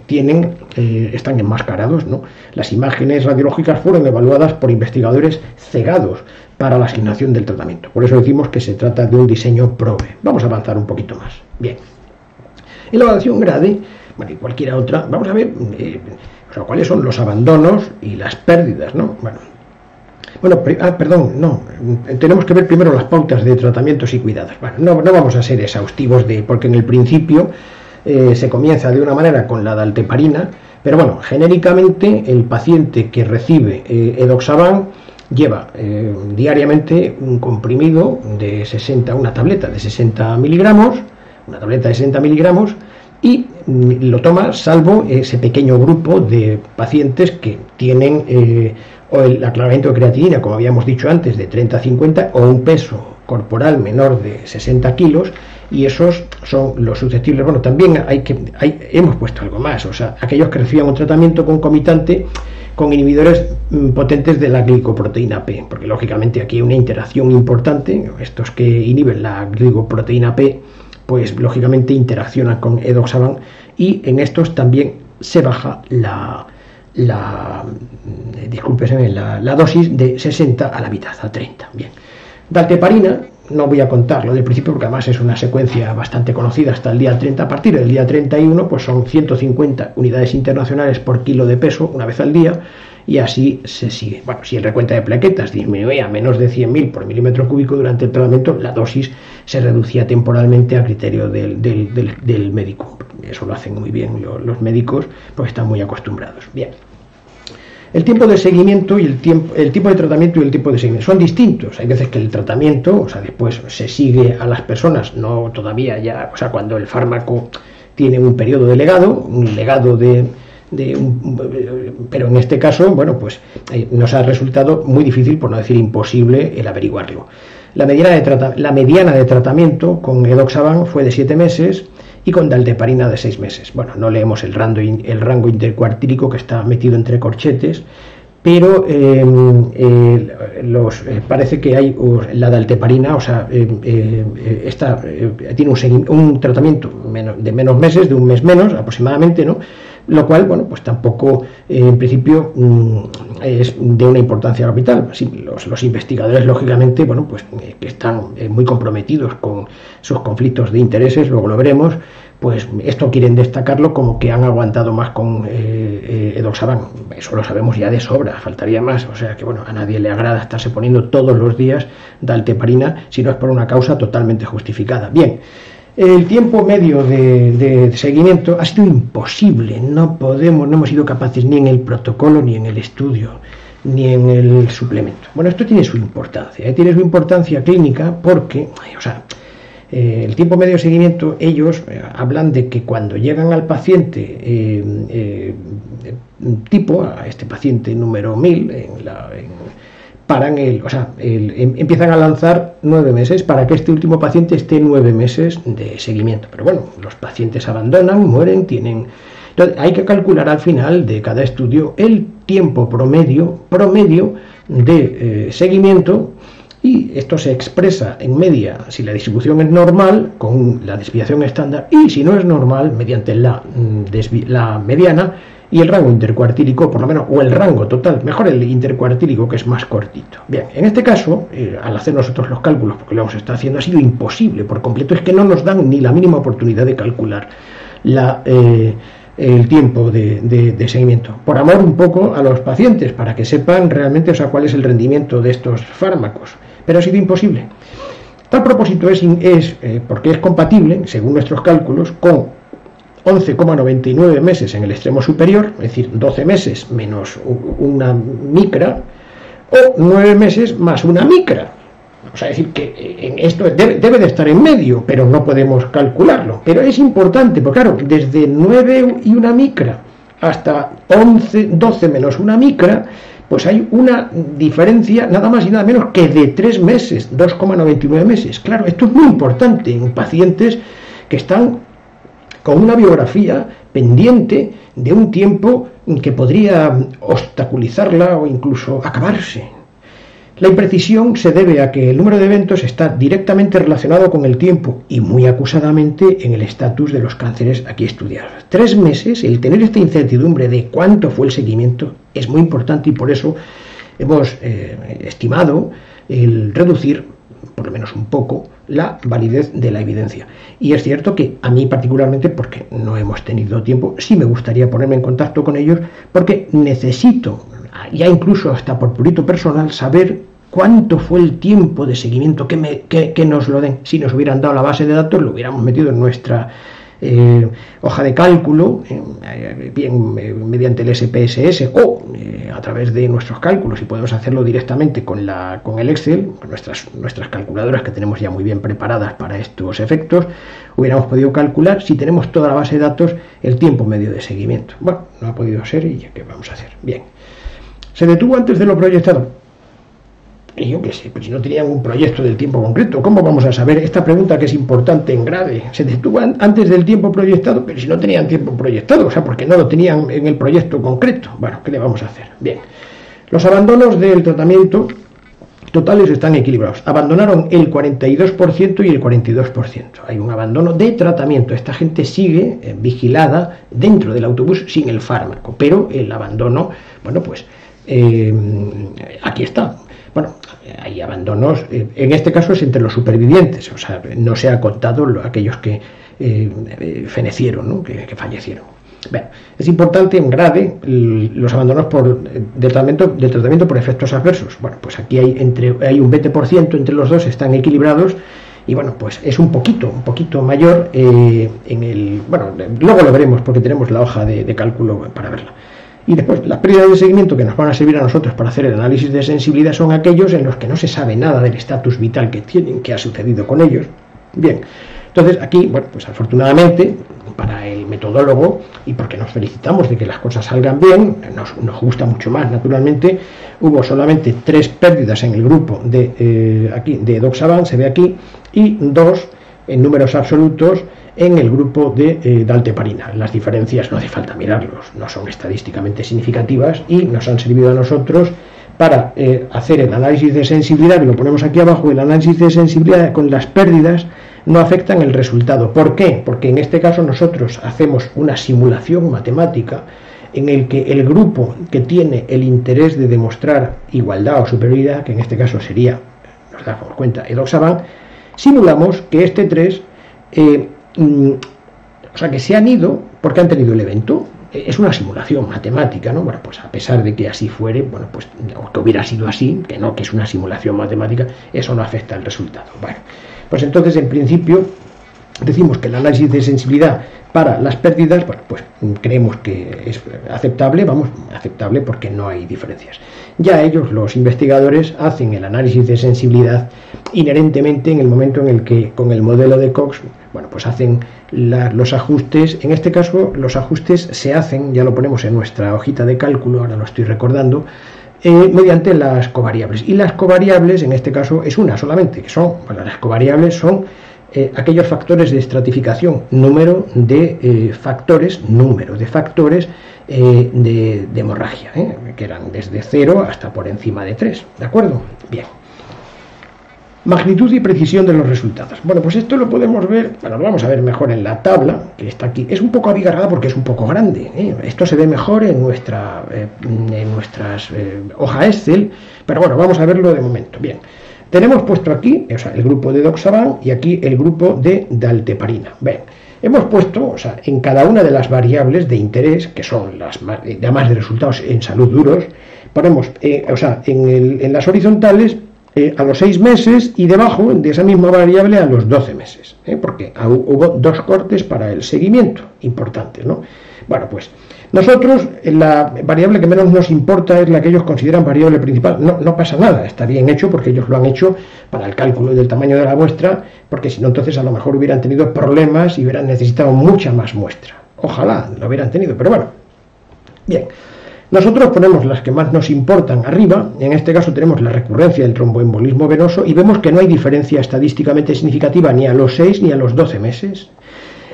están enmascarados, ¿no? Las imágenes radiológicas fueron evaluadas por investigadores cegados, para la asignación del tratamiento. Por eso decimos que se trata de un diseño PROVE. Vamos a avanzar un poquito más. Bien. En la evaluación GRADE, bueno, y cualquiera otra, vamos a ver cuáles son los abandonos y las pérdidas, ¿no? Tenemos que ver primero las pautas de tratamientos y cuidados. Bueno, no vamos a ser exhaustivos porque en el principio se comienza de una manera con la dalteparina, pero bueno, genéricamente el paciente que recibe edoxaban lleva diariamente un comprimido de una tableta de 60 miligramos, y lo toma salvo ese pequeño grupo de pacientes que tienen o el aclaramiento de creatinina, como habíamos dicho antes, de 30 a 50, o un peso corporal menor de 60 kilos, y esos son los susceptibles. Bueno, también hemos puesto algo más, o sea, aquellos que reciban un tratamiento concomitante con inhibidores potentes de la glicoproteína P, porque lógicamente aquí hay una interacción importante. Estos que inhiben la glicoproteína P, pues lógicamente interaccionan con edoxaban, y en estos también se baja la dosis de 60 a la mitad, a 30. Bien. Dalteparina, no voy a contarlo del principio porque además es una secuencia bastante conocida hasta el día 30. A partir del día 31 pues son 150 unidades internacionales por kilo de peso una vez al día, y así se sigue. Bueno, si el recuento de plaquetas disminuía a menos de 100.000 por milímetro cúbico durante el tratamiento, la dosis se reducía temporalmente a criterio del médico. Eso lo hacen muy bien los médicos porque están muy acostumbrados. Bien. El tiempo de seguimiento y el tipo de tratamiento y el tipo de seguimiento son distintos. Hay veces que el tratamiento, o sea, después se sigue a las personas, no todavía ya, o sea, cuando el fármaco tiene un periodo de legado, pero en este caso, bueno, pues nos ha resultado muy difícil, por no decir imposible, el averiguarlo. La mediana de tratamiento con edoxaban fue de 7 meses y con dalteparina de 6 meses. Bueno, no leemos el rango intercuartílico que está metido entre corchetes, pero parece que hay la dalteparina, o sea, tiene un tratamiento de menos meses, de un mes menos aproximadamente, ¿no? Lo cual, bueno, pues tampoco en principio es de una importancia capital. Sí, los investigadores, lógicamente, bueno, pues que están muy comprometidos con sus conflictos de intereses, luego lo veremos, pues esto quieren destacarlo como que han aguantado más con edoxaban. Eso lo sabemos ya de sobra, faltaría más. O sea que, bueno, a nadie le agrada estarse poniendo todos los días dalteparina si no es por una causa totalmente justificada. Bien. El tiempo medio de seguimiento ha sido imposible, no hemos sido capaces ni en el protocolo, ni en el estudio, ni en el suplemento. Bueno, esto tiene su importancia clínica porque, o sea, el tiempo medio de seguimiento, ellos hablan de que cuando llegan al paciente a este paciente número 1000, empiezan a lanzar 9 meses para que este último paciente esté 9 meses de seguimiento. Pero bueno, los pacientes abandonan, mueren, Entonces, hay que calcular al final de cada estudio el tiempo promedio de seguimiento, y esto se expresa en media si la distribución es normal, con la desviación estándar, y si no es normal, mediante la mediana y el rango intercuartílico, por lo menos, o el rango total, mejor el intercuartílico, que es más cortito. Bien, en este caso, al hacer nosotros los cálculos, porque lo hemos estado haciendo, ha sido imposible por completo, es que no nos dan ni la mínima oportunidad de calcular el tiempo de seguimiento. Por amor un poco a los pacientes, para que sepan realmente, o sea, cuál es el rendimiento de estos fármacos, pero ha sido imposible. Tal propósito es porque es compatible, según nuestros cálculos, con 11,99 meses en el extremo superior, es decir, 12 meses menos una micra, o 9 meses más una micra. O sea, es decir, que esto debe de estar en medio, pero no podemos calcularlo. Pero es importante, porque claro, desde 9 y una micra hasta 12 menos una micra, pues hay una diferencia nada más y nada menos que de 3 meses, 2,99 meses. Claro, esto es muy importante en pacientes que están con una biografía pendiente de un tiempo que podría obstaculizarla o incluso acabarse. La imprecisión se debe a que el número de eventos está directamente relacionado con el tiempo y muy acusadamente en el estatus de los cánceres aquí estudiados. 3 meses, el tener esta incertidumbre de cuánto fue el seguimiento es muy importante, y por eso hemos estimado el reducir, por lo menos un poco, la validez de la evidencia. Y es cierto que a mí particularmente, porque no hemos tenido tiempo, sí me gustaría ponerme en contacto con ellos, porque necesito, ya incluso hasta por purito personal, saber cuánto fue el tiempo de seguimiento que nos lo den. Si nos hubieran dado la base de datos, lo hubiéramos metido en nuestra hoja de cálculo, bien mediante el SPSS o a través de nuestros cálculos, y podemos hacerlo directamente con el Excel, con nuestras calculadoras que tenemos ya muy bien preparadas para estos efectos. Hubiéramos podido calcular, si tenemos toda la base de datos, el tiempo medio de seguimiento. Bueno, no ha podido ser, y ¿qué vamos a hacer? Bien, ¿se detuvo antes de lo proyectado? Y yo qué sé, pues si no tenían un proyecto del tiempo concreto, ¿cómo vamos a saber? Esta pregunta, que es importante en grade, se detuvo antes del tiempo proyectado, pero si no tenían tiempo proyectado, o sea, porque no lo tenían en el proyecto concreto. Bueno, ¿qué le vamos a hacer? Bien, los abandonos del tratamiento totales están equilibrados. Abandonaron el 42% y el 42%. Hay un abandono de tratamiento. Esta gente sigue vigilada dentro del autobús sin el fármaco, pero el abandono, bueno, pues aquí está. Bueno, hay abandonos, en este caso es entre los supervivientes, o sea, no se ha contado aquellos que fenecieron, ¿no? que fallecieron. Bueno, es importante en grade los abandonos de tratamiento por efectos adversos. Bueno, pues aquí hay un 20% entre los dos, están equilibrados, y bueno, pues es un poquito mayor bueno, luego lo veremos porque tenemos la hoja de cálculo para verla. Y después, las pérdidas de seguimiento que nos van a servir a nosotros para hacer el análisis de sensibilidad son aquellos en los que no se sabe nada del estatus vital que tienen, qué ha sucedido con ellos. Bien, entonces aquí, bueno, pues afortunadamente, para el metodólogo, y porque nos felicitamos de que las cosas salgan bien, nos gusta mucho más, naturalmente, hubo solamente 3 pérdidas en el grupo de Edoxaban, se ve aquí, y 2 en números absolutos en el grupo de dalteparina. Las diferencias no hace falta mirarlos, no son estadísticamente significativas, y nos han servido a nosotros para hacer el análisis de sensibilidad, y lo ponemos aquí abajo. El análisis de sensibilidad con las pérdidas no afectan el resultado. ¿Por qué? Porque en este caso nosotros hacemos una simulación matemática en el que el grupo que tiene el interés de demostrar igualdad o superioridad, que en este caso sería, nos damos cuenta, Edoxaban, simulamos que este 3 o sea, que se han ido porque han tenido el evento. Es una simulación matemática, ¿no? Bueno, pues a pesar de que así fuere, bueno, pues o que hubiera sido así, que no, que es una simulación matemática, eso no afecta al resultado. Bueno, pues entonces, en principio, decimos que el análisis de sensibilidad para las pérdidas, bueno, pues creemos que es aceptable, aceptable porque no hay diferencias. Ya ellos, los investigadores, hacen el análisis de sensibilidad inherentemente en el momento en el que, con el modelo de Cox, bueno, pues hacen los ajustes. En este caso, los ajustes se hacen, ya lo ponemos en nuestra hojita de cálculo, ahora lo estoy recordando, mediante las covariables. Y las covariables, en este caso, es una solamente, que son, bueno, las covariables son aquellos factores de estratificación, número de factores de hemorragia, que eran desde 0 hasta por encima de 3, ¿de acuerdo? Bien. Magnitud y precisión de los resultados. Bueno, pues esto lo podemos ver, bueno, lo vamos a ver mejor en la tabla, que está aquí. Es un poco abigarrada porque es un poco grande, Esto se ve mejor en nuestras hoja Excel, pero bueno, vamos a verlo de momento. Bien. Tenemos puesto aquí, o sea, el grupo de Edoxaban y aquí el grupo de dalteparina. Bien, hemos puesto, o sea, en cada una de las variables de interés, que son las más de resultados en salud duros, ponemos, o sea, en las horizontales a los 6 meses y debajo de esa misma variable a los 12 meses, porque hubo 2 cortes para el seguimiento importantes, ¿no? Bueno, pues nosotros, la variable que menos nos importa es la que ellos consideran variable principal. No pasa nada, está bien hecho porque ellos lo han hecho para el cálculo del tamaño de la muestra, porque si no, entonces a lo mejor hubieran tenido problemas y hubieran necesitado mucha más muestra. Ojalá lo hubieran tenido, pero bueno. Bien, nosotros ponemos las que más nos importan arriba. En este caso tenemos la recurrencia del tromboembolismo venoso y vemos que no hay diferencia estadísticamente significativa ni a los 6 ni a los 12 meses.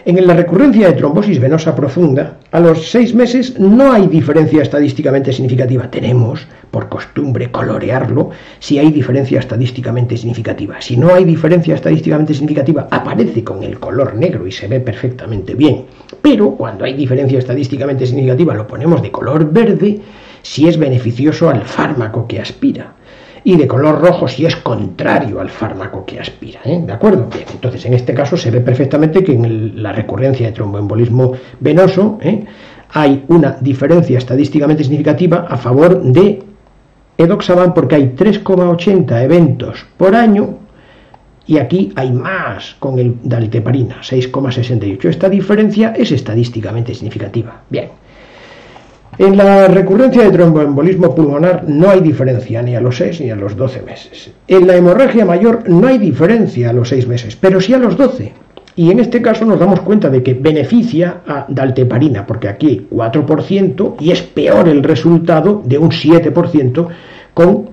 En la recurrencia de trombosis venosa profunda, a los 6 meses no hay diferencia estadísticamente significativa. Tenemos, por costumbre, colorearlo si hay diferencia estadísticamente significativa. Si no hay diferencia estadísticamente significativa, aparece con el color negro y se ve perfectamente bien. Pero cuando hay diferencia estadísticamente significativa, lo ponemos de color verde si es beneficioso al fármaco que aspira. y de color rojo si es contrario al fármaco que aspira, ¿de acuerdo? Bien, entonces en este caso se ve perfectamente que en la recurrencia de tromboembolismo venoso hay una diferencia estadísticamente significativa a favor de edoxaban, porque hay 3,80 eventos por año y aquí hay más con el dalteparina, 6,68. Esta diferencia es estadísticamente significativa. Bien. En la recurrencia de tromboembolismo pulmonar no hay diferencia ni a los 6 ni a los 12 meses. En la hemorragia mayor no hay diferencia a los 6 meses, pero sí a los 12. Y en este caso nos damos cuenta de que beneficia a dalteparina, porque aquí hay 4% y es peor el resultado de un 7% con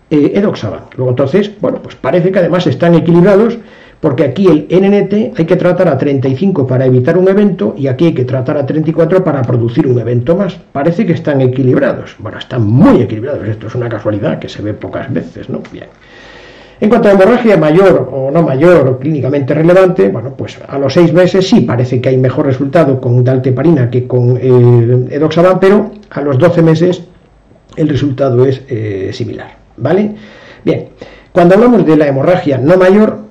edoxaban. Luego entonces, bueno, pues parece que además están equilibrados, porque aquí el NNT hay que tratar a 35 para evitar un evento y aquí hay que tratar a 34 para producir un evento más. Parece que están equilibrados. Bueno, están muy equilibrados. Esto es una casualidad que se ve pocas veces, ¿no? Bien. En cuanto a hemorragia mayor o no mayor o clínicamente relevante, bueno, pues a los 6 meses sí parece que hay mejor resultado con dalteparina que con edoxaban, pero a los 12 meses el resultado es similar, ¿vale? Bien, cuando hablamos de la hemorragia no mayor,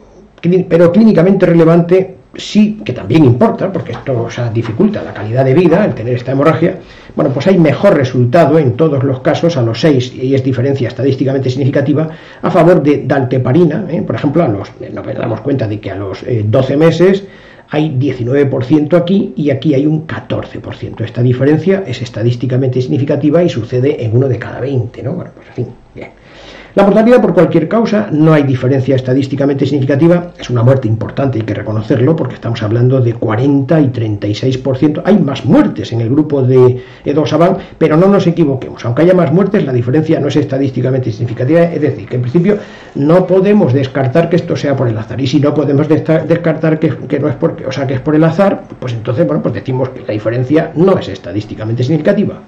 pero clínicamente relevante, sí que también importa, porque esto dificulta la calidad de vida, el tener esta hemorragia. Bueno, pues hay mejor resultado en todos los casos a los 6, y es diferencia estadísticamente significativa a favor de dalteparina. Por ejemplo, nos damos cuenta de que a los 12 meses hay 19% aquí y aquí hay un 14%. Esta diferencia es estadísticamente significativa y sucede en 1 de cada 20, ¿no? Bueno, pues en fin, bien. La mortalidad por cualquier causa, no hay diferencia estadísticamente significativa, es una muerte importante, hay que reconocerlo, porque estamos hablando de 40 y 36%. Hay más muertes en el grupo de edoxaban, pero no nos equivoquemos, aunque haya más muertes, la diferencia no es estadísticamente significativa, es decir, que en principio no podemos descartar que esto sea por el azar, y si no podemos descartar que no es porque, que es por el azar, pues entonces, bueno, pues decimos que la diferencia no es estadísticamente significativa.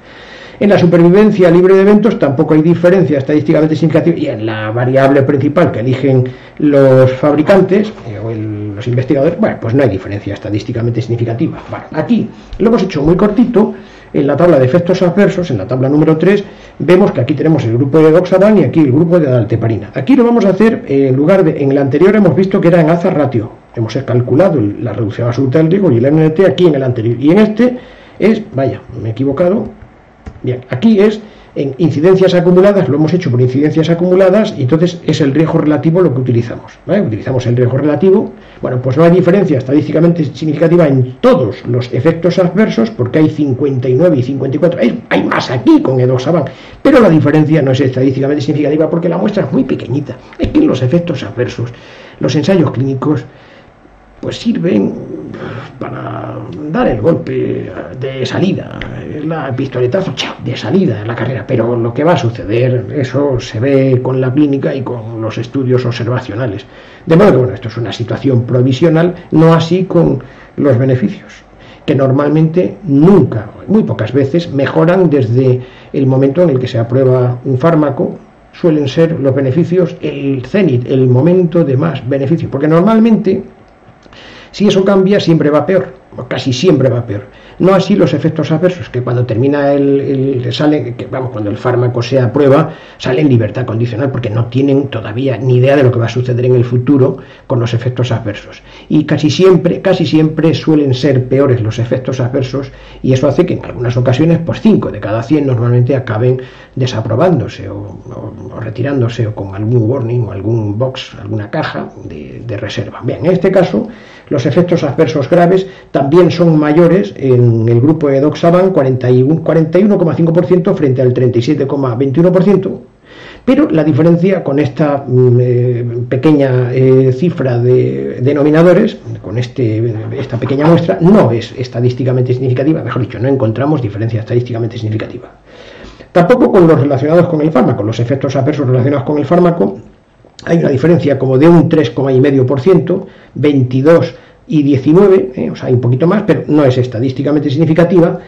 En la supervivencia libre de eventos tampoco hay diferencia estadísticamente significativa, y en la variable principal que eligen los fabricantes o los investigadores, bueno, pues no hay diferencia estadísticamente significativa. Bueno, aquí lo hemos hecho muy cortito. En la tabla de efectos adversos, en la tabla número 3, vemos que aquí tenemos el grupo de edoxaban y aquí el grupo de dalteparina. Aquí lo vamos a hacer en lugar de, en el anterior hemos visto que era en hazard ratio, hemos calculado la reducción absoluta del riesgo y el NNT aquí en el anterior, y en este es, vaya, me he equivocado. Bien, aquí es en incidencias acumuladas, lo hemos hecho por incidencias acumuladas, y entonces es el riesgo relativo lo que utilizamos, ¿vale? Utilizamos el riesgo relativo. Bueno, pues no hay diferencia estadísticamente significativa en todos los efectos adversos, porque hay 59 y 54, hay más aquí con edoxaban, pero la diferencia no es estadísticamente significativa porque la muestra es muy pequeñita. Es que los efectos adversos, los ensayos clínicos, pues sirven para dar el golpe de salida, el pistoletazo de salida en la carrera, pero lo que va a suceder, eso se ve con la clínica y con los estudios observacionales. De modo que, bueno, esto es una situación provisional, no así con los beneficios, que normalmente nunca, muy pocas veces, mejoran desde el momento en el que se aprueba un fármaco. Suelen ser los beneficios el cenit, el momento de más beneficio, porque normalmente, si eso cambia, siempre va peor, o casi siempre va peor. No así los efectos adversos, que cuando termina cuando el fármaco se aprueba, sale en libertad condicional, porque no tienen todavía ni idea de lo que va a suceder en el futuro con los efectos adversos. Y casi siempre suelen ser peores los efectos adversos, y eso hace que en algunas ocasiones, pues 5 de cada 100 normalmente acaben desaprobándose o retirándose, o con algún warning o algún box, alguna caja de reserva. Bien, en este caso, los efectos adversos graves también son mayores en el grupo de edoxaban, 41,5% frente al 37,21%, pero la diferencia con esta pequeña cifra de denominadores, con esta pequeña muestra, no es estadísticamente significativa, mejor dicho, no encontramos diferencia estadísticamente significativa. Tampoco con los relacionados con el fármaco, los efectos adversos relacionados con el fármaco, hay una diferencia como de un 3,5%, 22 y 19, hay un poquito más, pero no es estadísticamente significativa.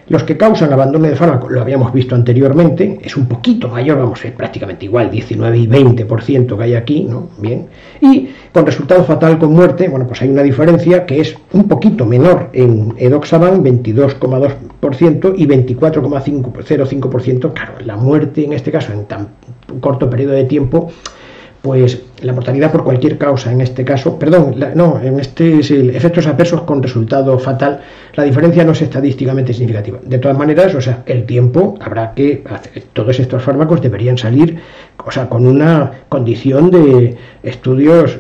Los que causan abandono de fármaco, lo habíamos visto anteriormente, es un poquito mayor, vamos, es prácticamente igual, 19 y 20% que hay aquí, ¿no? Bien. Y con resultado fatal con muerte, bueno, pues hay una diferencia que es un poquito menor en edoxaban, 22,2% y 24,05%. Claro, la muerte en este caso, en tan corto periodo de tiempo, pues la mortalidad por cualquier causa, en este caso, en este es el efectos adversos con resultado fatal, la diferencia no es estadísticamente significativa. De todas maneras, o sea, el tiempo habrá que hacer, todos estos fármacos deberían salir, o sea, con una condición de estudios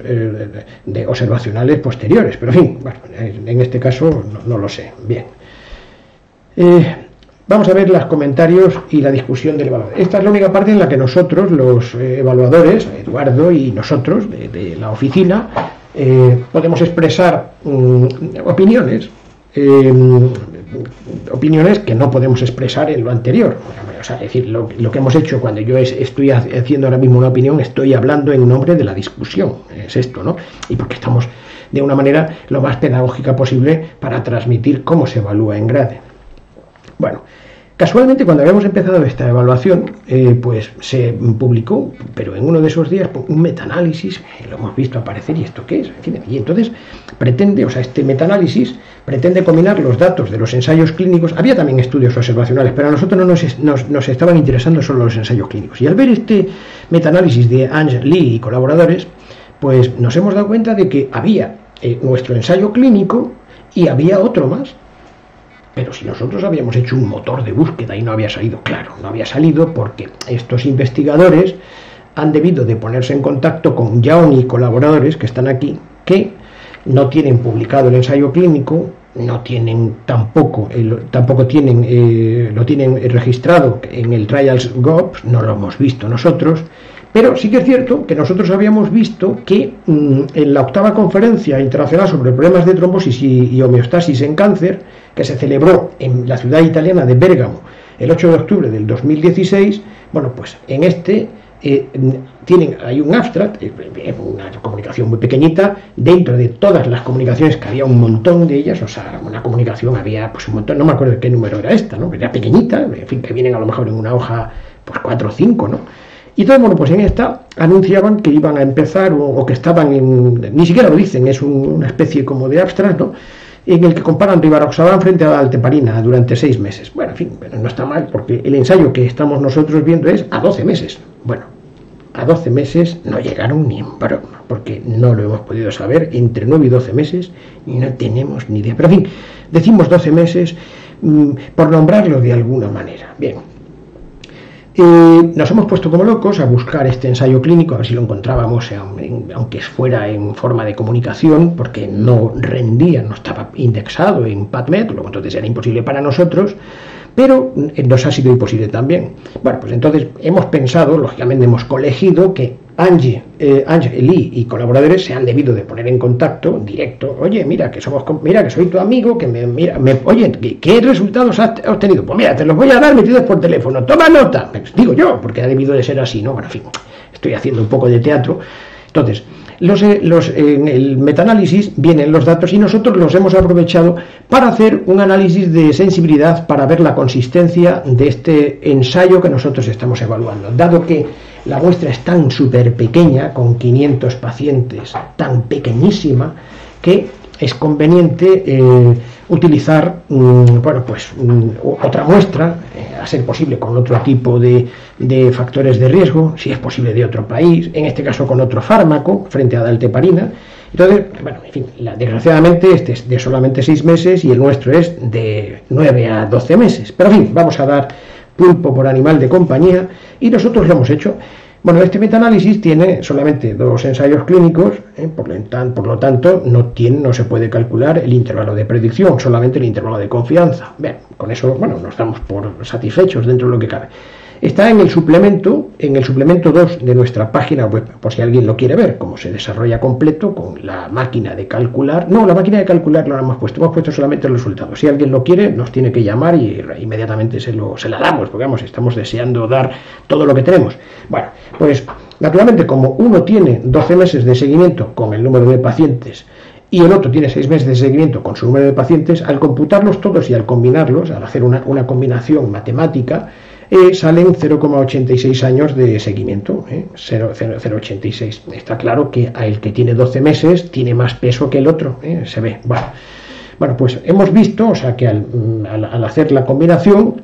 de observacionales posteriores, pero en fin, bueno, en este caso no lo sé. Bien. Vamos a ver los comentarios y la discusión del evaluador. Esta es la única parte en la que nosotros, los evaluadores, Eduardo y nosotros de la oficina, podemos expresar opiniones que no podemos expresar en lo anterior. O sea, es decir, lo que hemos hecho cuando yo estoy haciendo ahora mismo una opinión, estoy hablando en nombre de la discusión. Es esto, ¿no? Y porque estamos de una manera lo más pedagógica posible para transmitir cómo se evalúa en grade. Bueno, casualmente cuando habíamos empezado esta evaluación, pues se publicó, pero en uno de esos días, un metaanálisis, lo hemos visto aparecer, ¿y esto qué es? Y entonces pretende, o sea, este metaanálisis pretende combinar los datos de los ensayos clínicos. Había también estudios observacionales, pero a nosotros nos estaban interesando solo los ensayos clínicos. Y al ver este metaanálisis de Ange Lee y colaboradores, pues nos hemos dado cuenta de que había nuestro ensayo clínico y había otro más. Pero si nosotros habíamos hecho un motor de búsqueda y no había salido, claro, no había salido porque estos investigadores han debido de ponerse en contacto con Young y colaboradores que están aquí, que no tienen publicado el ensayo clínico, no tienen tampoco tienen, lo tienen registrado en el Trials.gov, no lo hemos visto nosotros, pero sí que es cierto que nosotros habíamos visto que en la 8ª conferencia internacional sobre problemas de trombosis y homeostasis en cáncer, que se celebró en la ciudad italiana de Bérgamo el 8 de octubre del 2016, bueno, pues en este hay un abstract, una comunicación muy pequeñita, dentro de todas las comunicaciones, que había un montón de ellas, o sea, una comunicación había pues un montón, no me acuerdo de qué número era esta, ¿no? Era pequeñita, en fin, que vienen a lo mejor en una hoja, pues 4 o 5, ¿no? Y entonces, bueno, pues en esta anunciaban que iban a empezar, o que estaban ni siquiera lo dicen, es una especie como de abstract, ¿no?, en el que comparan rivaroxaban frente a la alteparina durante 6 meses. Bueno, en fin, pero no está mal, porque el ensayo que estamos nosotros viendo es a 12 meses. Bueno, a 12 meses no llegaron ni en broma, porque no lo hemos podido saber, entre 9 y 12 meses no tenemos ni idea. Pero en fin, decimos 12 meses por nombrarlo de alguna manera. Bien. Nos hemos puesto como locos a buscar este ensayo clínico, a ver si lo encontrábamos, aunque fuera en forma de comunicación, porque no rendía, no estaba indexado en PubMed, luego entonces era imposible para nosotros, pero nos ha sido imposible también. Bueno, pues entonces hemos pensado, lógicamente hemos colegido que Ange Lee y colaboradores se han debido de poner en contacto directo. Oye, mira que soy tu amigo, oye, ¿qué resultados has obtenido? Pues mira, te los voy a dar metidos por teléfono, toma nota. Digo yo, porque ha debido de ser así, ¿no? Bueno, en fin, estoy haciendo un poco de teatro. Entonces, en el metaanálisis vienen los datos y nosotros los hemos aprovechado para hacer un análisis de sensibilidad para ver la consistencia de este ensayo que nosotros estamos evaluando. Dado que la muestra es tan súper pequeña, con 500 pacientes, tan pequeñísima, que es conveniente utilizar otra muestra, a ser posible con otro tipo de factores de riesgo, si es posible de otro país, en este caso con otro fármaco frente a la alteparina. Entonces, bueno, en fin, desgraciadamente este es de solamente 6 meses y el nuestro es de 9 a 12 meses. Pero en fin, vamos a dar pulpo por animal de compañía y nosotros lo hemos hecho. Bueno, este metaanálisis tiene solamente 2 ensayos clínicos, por lo tanto no se puede calcular el intervalo de predicción, solamente el intervalo de confianza. Bien, con eso, bueno, nos damos por satisfechos dentro de lo que cabe. Está en el suplemento 2 de nuestra página web, por si alguien lo quiere ver, cómo se desarrolla completo con la máquina de calcular. No, la máquina de calcular no la hemos puesto solamente los resultados. Si alguien lo quiere, nos tiene que llamar y inmediatamente se la damos, porque vamos, estamos deseando dar todo lo que tenemos. Bueno, pues naturalmente como uno tiene 12 meses de seguimiento con el número de pacientes y el otro tiene 6 meses de seguimiento con su número de pacientes, al computarlos todos y al combinarlos, al hacer una combinación matemática, salen 0,86 años de seguimiento, 0,86. Está claro que el que tiene 12 meses tiene más peso que el otro, se ve. Bueno, pues hemos visto, o sea, que al hacer la combinación,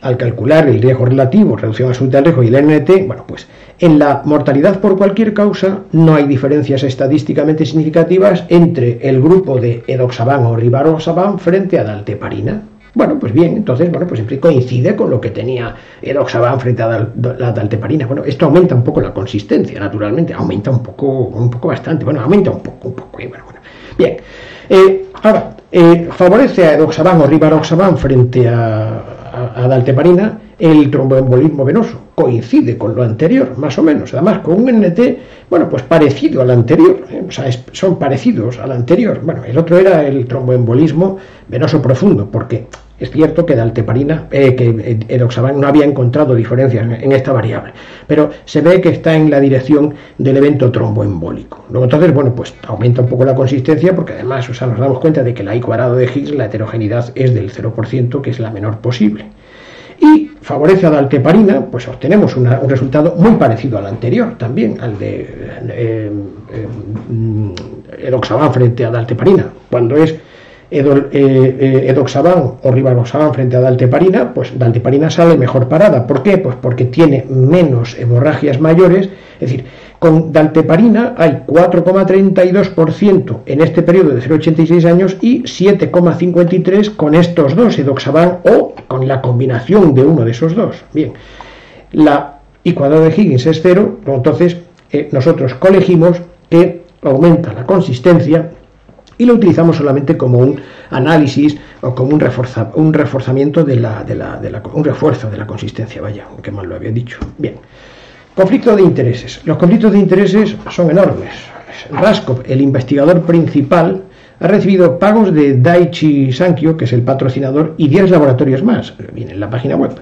al calcular el riesgo relativo, reducción absoluta del riesgo y el NNT, bueno, pues en la mortalidad por cualquier causa no hay diferencias estadísticamente significativas entre el grupo de edoxaban o rivaroxaban frente a dalteparina. Bueno, pues bien, entonces, bueno, pues siempre coincide con lo que tenía edoxaban frente a la dalteparina. Bueno, esto aumenta un poco la consistencia, naturalmente, aumenta un poco bastante, bueno, aumenta un poco, bueno. Bien, ahora, favorece a edoxaban o rivaroxaban frente a dalteparina el tromboembolismo venoso, coincide con lo anterior, más o menos, además con un NT, bueno, pues parecido al anterior, o sea, son parecidos al anterior. Bueno, el otro era el tromboembolismo venoso profundo, porque es cierto que dalteparina, que edoxaban no había encontrado diferencias en esta variable, pero se ve que está en la dirección del evento tromboembólico. Luego, entonces, bueno, pues aumenta un poco la consistencia, porque además, o sea, nos damos cuenta de que la I cuadrado de Higgs, la heterogeneidad es del 0%, que es la menor posible. Y favorece a dalteparina, pues obtenemos un resultado muy parecido al anterior, también al de edoxaban frente a dalteparina. Cuando es edoxaban o rivaroxaban frente a dalteparina, pues dalteparina sale mejor parada. ¿Por qué? Pues porque tiene menos hemorragias mayores, es decir, con dalteparina hay 4,32% en este periodo de 0,86 años y 7,53% con estos dos, edoxaban o con la combinación de uno de esos dos. Bien, la I cuadrado de Higgins es 0, entonces nosotros colegimos que aumenta la consistencia y lo utilizamos solamente como un análisis o como un reforzamiento un refuerzo de la consistencia, vaya, que mal lo había dicho. Bien. Conflicto de intereses. Los conflictos de intereses son enormes. Raskov, el investigador principal, ha recibido pagos de Daiichi Sankyo, que es el patrocinador, y 10 laboratorios más, viene en la página web.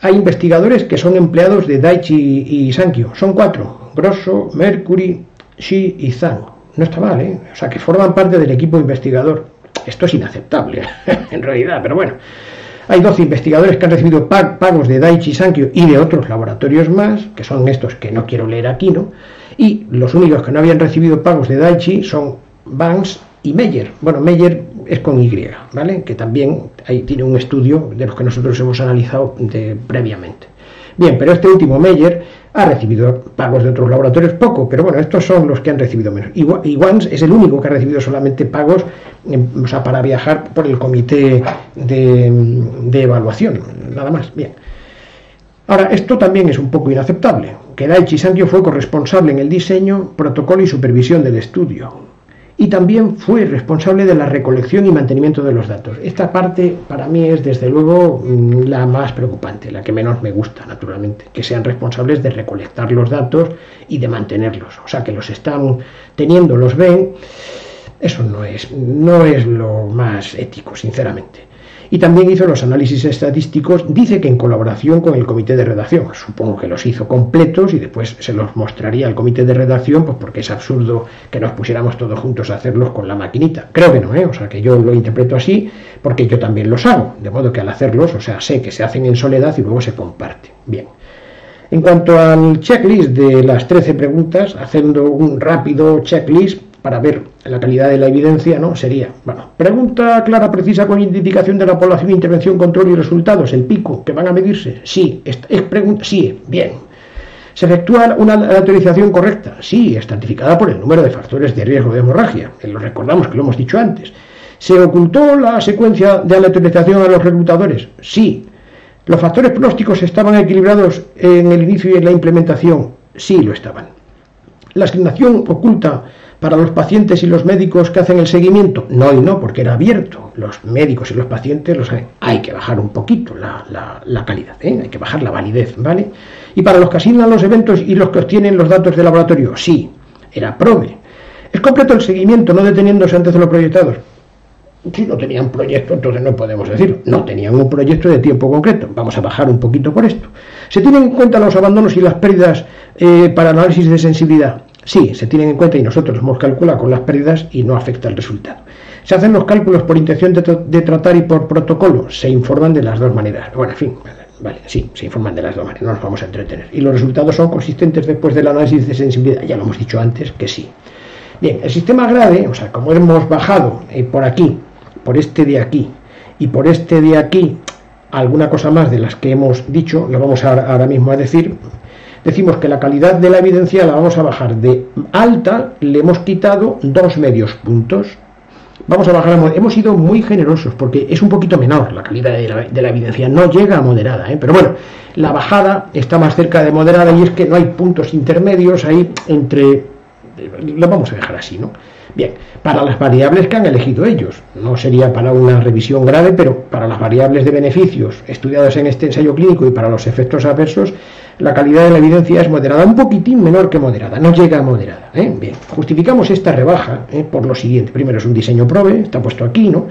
Hay investigadores que son empleados de Daiichi y Sankyo, son 4, Grosso, Mercury, Shi y Zhang. No está mal, ¿eh? O sea, que forman parte del equipo investigador. Esto es inaceptable, en realidad, pero bueno. Hay 12 investigadores que han recibido pagos de Daiichi Sankyo y de otros laboratorios más, que son estos que no quiero leer aquí, ¿no? Y los únicos que no habían recibido pagos de Daiichi son Banks y Meyer. Bueno, Meyer es con Y, ¿vale? Que también tiene un estudio de los que nosotros hemos analizado previamente. Bien, pero este último, Meyer, ha recibido pagos de otros laboratorios, poco, pero bueno, estos son los que han recibido menos. Y Wans es el único que ha recibido solamente pagos, o sea, para viajar por el comité de evaluación, nada más. Bien. Ahora, esto también es un poco inaceptable, que Daiichi Sankyo fue corresponsable en el diseño, protocolo y supervisión del estudio. Y también fue responsable de la recolección y mantenimiento de los datos. Esta parte para mí es desde luego la más preocupante, la que menos me gusta, naturalmente, que sean responsables de recolectar los datos y de mantenerlos. O sea, que los están teniendo, los ven, eso no es lo más ético, sinceramente. Y también hizo los análisis estadísticos, dice que en colaboración con el comité de redacción. Supongo que los hizo completos y después se los mostraría al comité de redacción, pues porque es absurdo que nos pusiéramos todos juntos a hacerlos con la maquinita. Creo que no, o sea, que yo lo interpreto así, porque yo también los hago, de modo que al hacerlos, o sea, sé que se hacen en soledad y luego se comparten. Bien. En cuanto al checklist de las 13 preguntas, haciendo un rápido checklist para ver la calidad de la evidencia, ¿no? Sería, bueno, pregunta clara, precisa, con identificación de la población, intervención, control y resultados, el pico, que van a medirse, sí, es pregunta, sí, bien. ¿Se efectúa una aleatorización correcta? Sí, estratificada por el número de factores de riesgo de hemorragia, que lo recordamos que lo hemos dicho antes. ¿Se ocultó la secuencia de aleatorización a los reclutadores? Sí. ¿Los factores pronósticos estaban equilibrados en el inicio y en la implementación? Sí, lo estaban. ¿La asignación oculta para los pacientes y los médicos que hacen el seguimiento? No y no, porque era abierto. Los médicos y los pacientes lo saben. Hay que bajar un poquito la calidad, hay que bajar la validez, ¿vale? Y para los que asignan los eventos y los que obtienen los datos de laboratorio, sí, era PROVE. ¿Es completo el seguimiento, no deteniéndose antes de los proyectados? Si no tenían proyecto, entonces no podemos decirlo. No tenían un proyecto de tiempo concreto. Vamos a bajar un poquito por esto. ¿Se tienen en cuenta los abandonos y las pérdidas para análisis de sensibilidad? Sí, se tienen en cuenta y nosotros hemos calculado con las pérdidas y no afecta el resultado. Se hacen los cálculos por intención de tratar y por protocolo, se informan de las dos maneras. Bueno, en fin, vale, sí, se informan de las dos maneras, no nos vamos a entretener. Y los resultados son consistentes después del análisis de sensibilidad, ya lo hemos dicho antes que sí. Bien, el sistema grade, o sea, como hemos bajado por aquí, por este de aquí y por este de aquí, alguna cosa más de las que hemos dicho, lo vamos ahora mismo a decir. Decimos que la calidad de la evidencia la vamos a bajar de alta, le hemos quitado 2 medios puntos. Vamos a bajar, hemos sido muy generosos porque es un poquito menor la calidad de la evidencia, no llega a moderada, pero bueno, la bajada está más cerca de moderada y es que no hay puntos intermedios ahí entre, lo vamos a dejar así, ¿no? Bien, para las variables que han elegido ellos, no sería para una revisión grave, pero para las variables de beneficios estudiadas en este ensayo clínico y para los efectos adversos, la calidad de la evidencia es moderada, un poquitín menor que moderada, no llega a moderada. Bien, justificamos esta rebaja por lo siguiente. Primero, es un diseño probe, está puesto aquí, ¿no?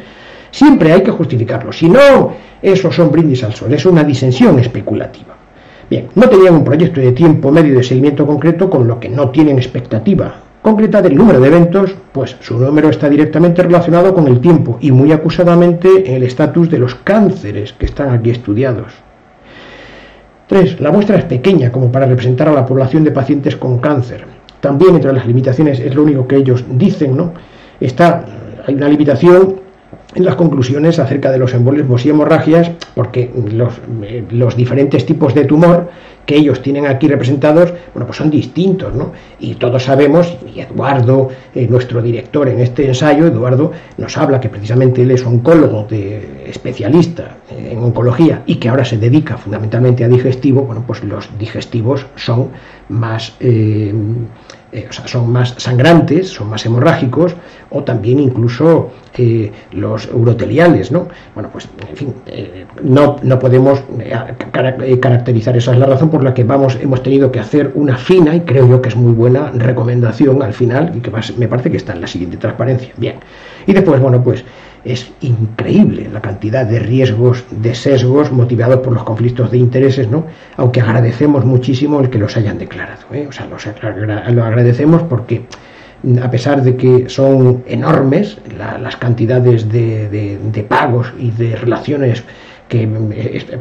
Siempre hay que justificarlo, si no, eso son brindis al sol, es una disensión especulativa. Bien, no tenían un proyecto de tiempo medio de seguimiento concreto, con lo que no tienen expectativa concreta del número de eventos, pues su número está directamente relacionado con el tiempo y muy acusadamente en el estatus de los cánceres que están aquí estudiados. 3. La muestra es pequeña como para representar a la población de pacientes con cáncer. También entre las limitaciones, es lo único que ellos dicen, ¿no? Hay una limitación en las conclusiones acerca de los embolismos y hemorragias, porque los diferentes tipos de tumor que ellos tienen aquí representados, bueno, pues son distintos, ¿no? Y todos sabemos, y Eduardo, nuestro director en este ensayo, Eduardo, nos habla que precisamente él es oncólogo especialista en oncología y que ahora se dedica fundamentalmente a digestivo. Bueno, pues los digestivos son más son más sangrantes, son más hemorrágicos, o también incluso los uroteliales, ¿no? Bueno, pues, en fin, no podemos caracterizar. Esa es la razón por la que hemos tenido que hacer una fina, y creo yo que es muy buena, recomendación al final, y que me parece que está en la siguiente transparencia. Bien. Y después, bueno, pues es increíble la cantidad de riesgos, de sesgos motivados por los conflictos de intereses, ¿no? Aunque agradecemos muchísimo el que los hayan declarado, O sea, lo agradecemos porque, a pesar de que son enormes las cantidades de pagos y de relaciones, que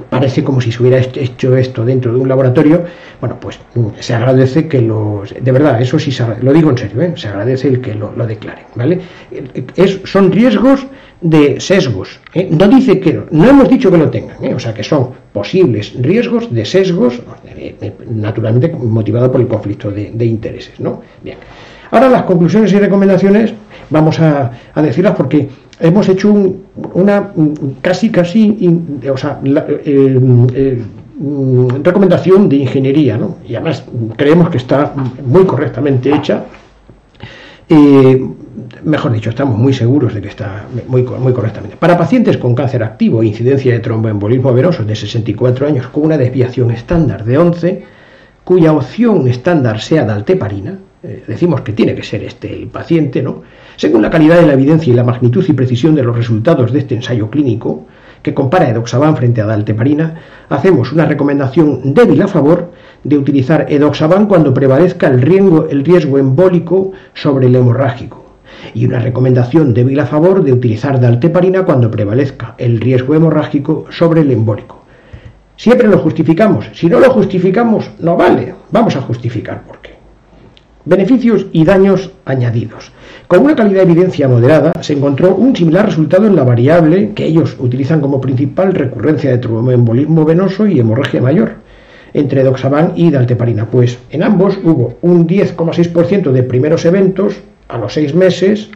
parece como si se hubiera hecho esto dentro de un laboratorio, bueno, pues se agradece que de verdad, eso sí lo digo en serio, se agradece el que lo declaren, ¿vale? Son riesgos de sesgos, no dice que no hemos dicho que lo tengan, o sea, que son posibles riesgos de sesgos, naturalmente motivados por el conflicto de intereses, ¿no? Bien. Ahora las conclusiones y recomendaciones vamos a decirlas porque hemos hecho una recomendación de ingeniería, ¿no? Y además creemos que está muy correctamente hecha. Mejor dicho, estamos muy seguros de que está muy correctamente. Para pacientes con cáncer activo e incidencia de tromboembolismo venoso de 64 años con una desviación estándar de 11, cuya opción estándar sea dalteparina, decimos que tiene que ser el paciente, ¿no? Según la calidad de la evidencia y la magnitud y precisión de los resultados de este ensayo clínico, que compara edoxaban frente a dalteparina, hacemos una recomendación débil a favor de utilizar edoxaban cuando prevalezca el riesgo embólico sobre el hemorrágico, y una recomendación débil a favor de utilizar dalteparina cuando prevalezca el riesgo hemorrágico sobre el embólico. Siempre lo justificamos. Si no lo justificamos, no vale. Vamos a justificar por qué. Beneficios y daños añadidos. Con una calidad de evidencia moderada se encontró un similar resultado en la variable que ellos utilizan como principal recurrencia de tromboembolismo venoso y hemorragia mayor entre edoxaban y dalteparina, pues en ambos hubo un 10,6% de primeros eventos a los 6 meses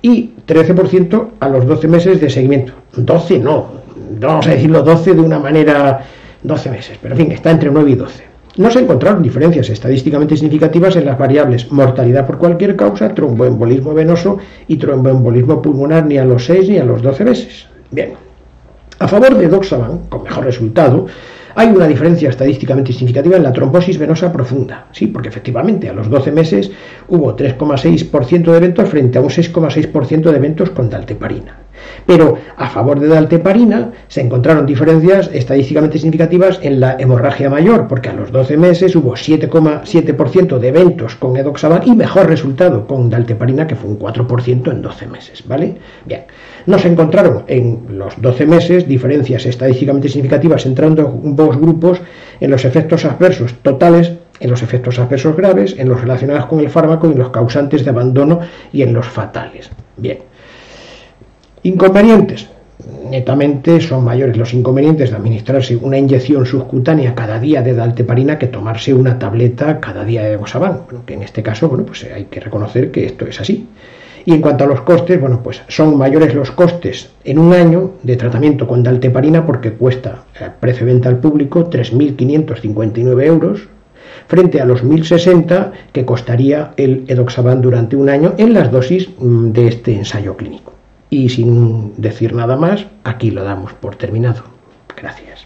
y 13% a los 12 meses de seguimiento. 12 no vamos a decirlo 12 de una manera, 12 meses, pero en fin, está entre 9 y 12. No se encontraron diferencias estadísticamente significativas en las variables mortalidad por cualquier causa, tromboembolismo venoso y tromboembolismo pulmonar ni a los 6 ni a los 12 meses. Bien, a favor de edoxaban, con mejor resultado, hay una diferencia estadísticamente significativa en la trombosis venosa profunda. Sí, porque efectivamente a los 12 meses hubo 3,6% de eventos frente a un 6,6% de eventos con dalteparina. Pero a favor de dalteparina se encontraron diferencias estadísticamente significativas en la hemorragia mayor, porque a los 12 meses hubo 7,7% de eventos con edoxaban y mejor resultado con dalteparina, que fue un 4% en 12 meses, ¿vale? Bien, no se encontraron en los 12 meses diferencias estadísticamente significativas entre ambos grupos en los efectos adversos totales, en los efectos adversos graves, en los relacionados con el fármaco, en los causantes de abandono y en los fatales. Bien. Inconvenientes. Netamente son mayores los inconvenientes de administrarse una inyección subcutánea cada día de dalteparina que tomarse una tableta cada día de edoxaban. Bueno, que en este caso, bueno, pues hay que reconocer que esto es así. Y en cuanto a los costes, bueno, pues son mayores los costes en un año de tratamiento con dalteparina, porque cuesta, precio de venta al público, 3.559 euros, frente a los 1.060 que costaría el edoxaban durante un año en las dosis de este ensayo clínico. Y sin decir nada más, aquí lo damos por terminado. Gracias.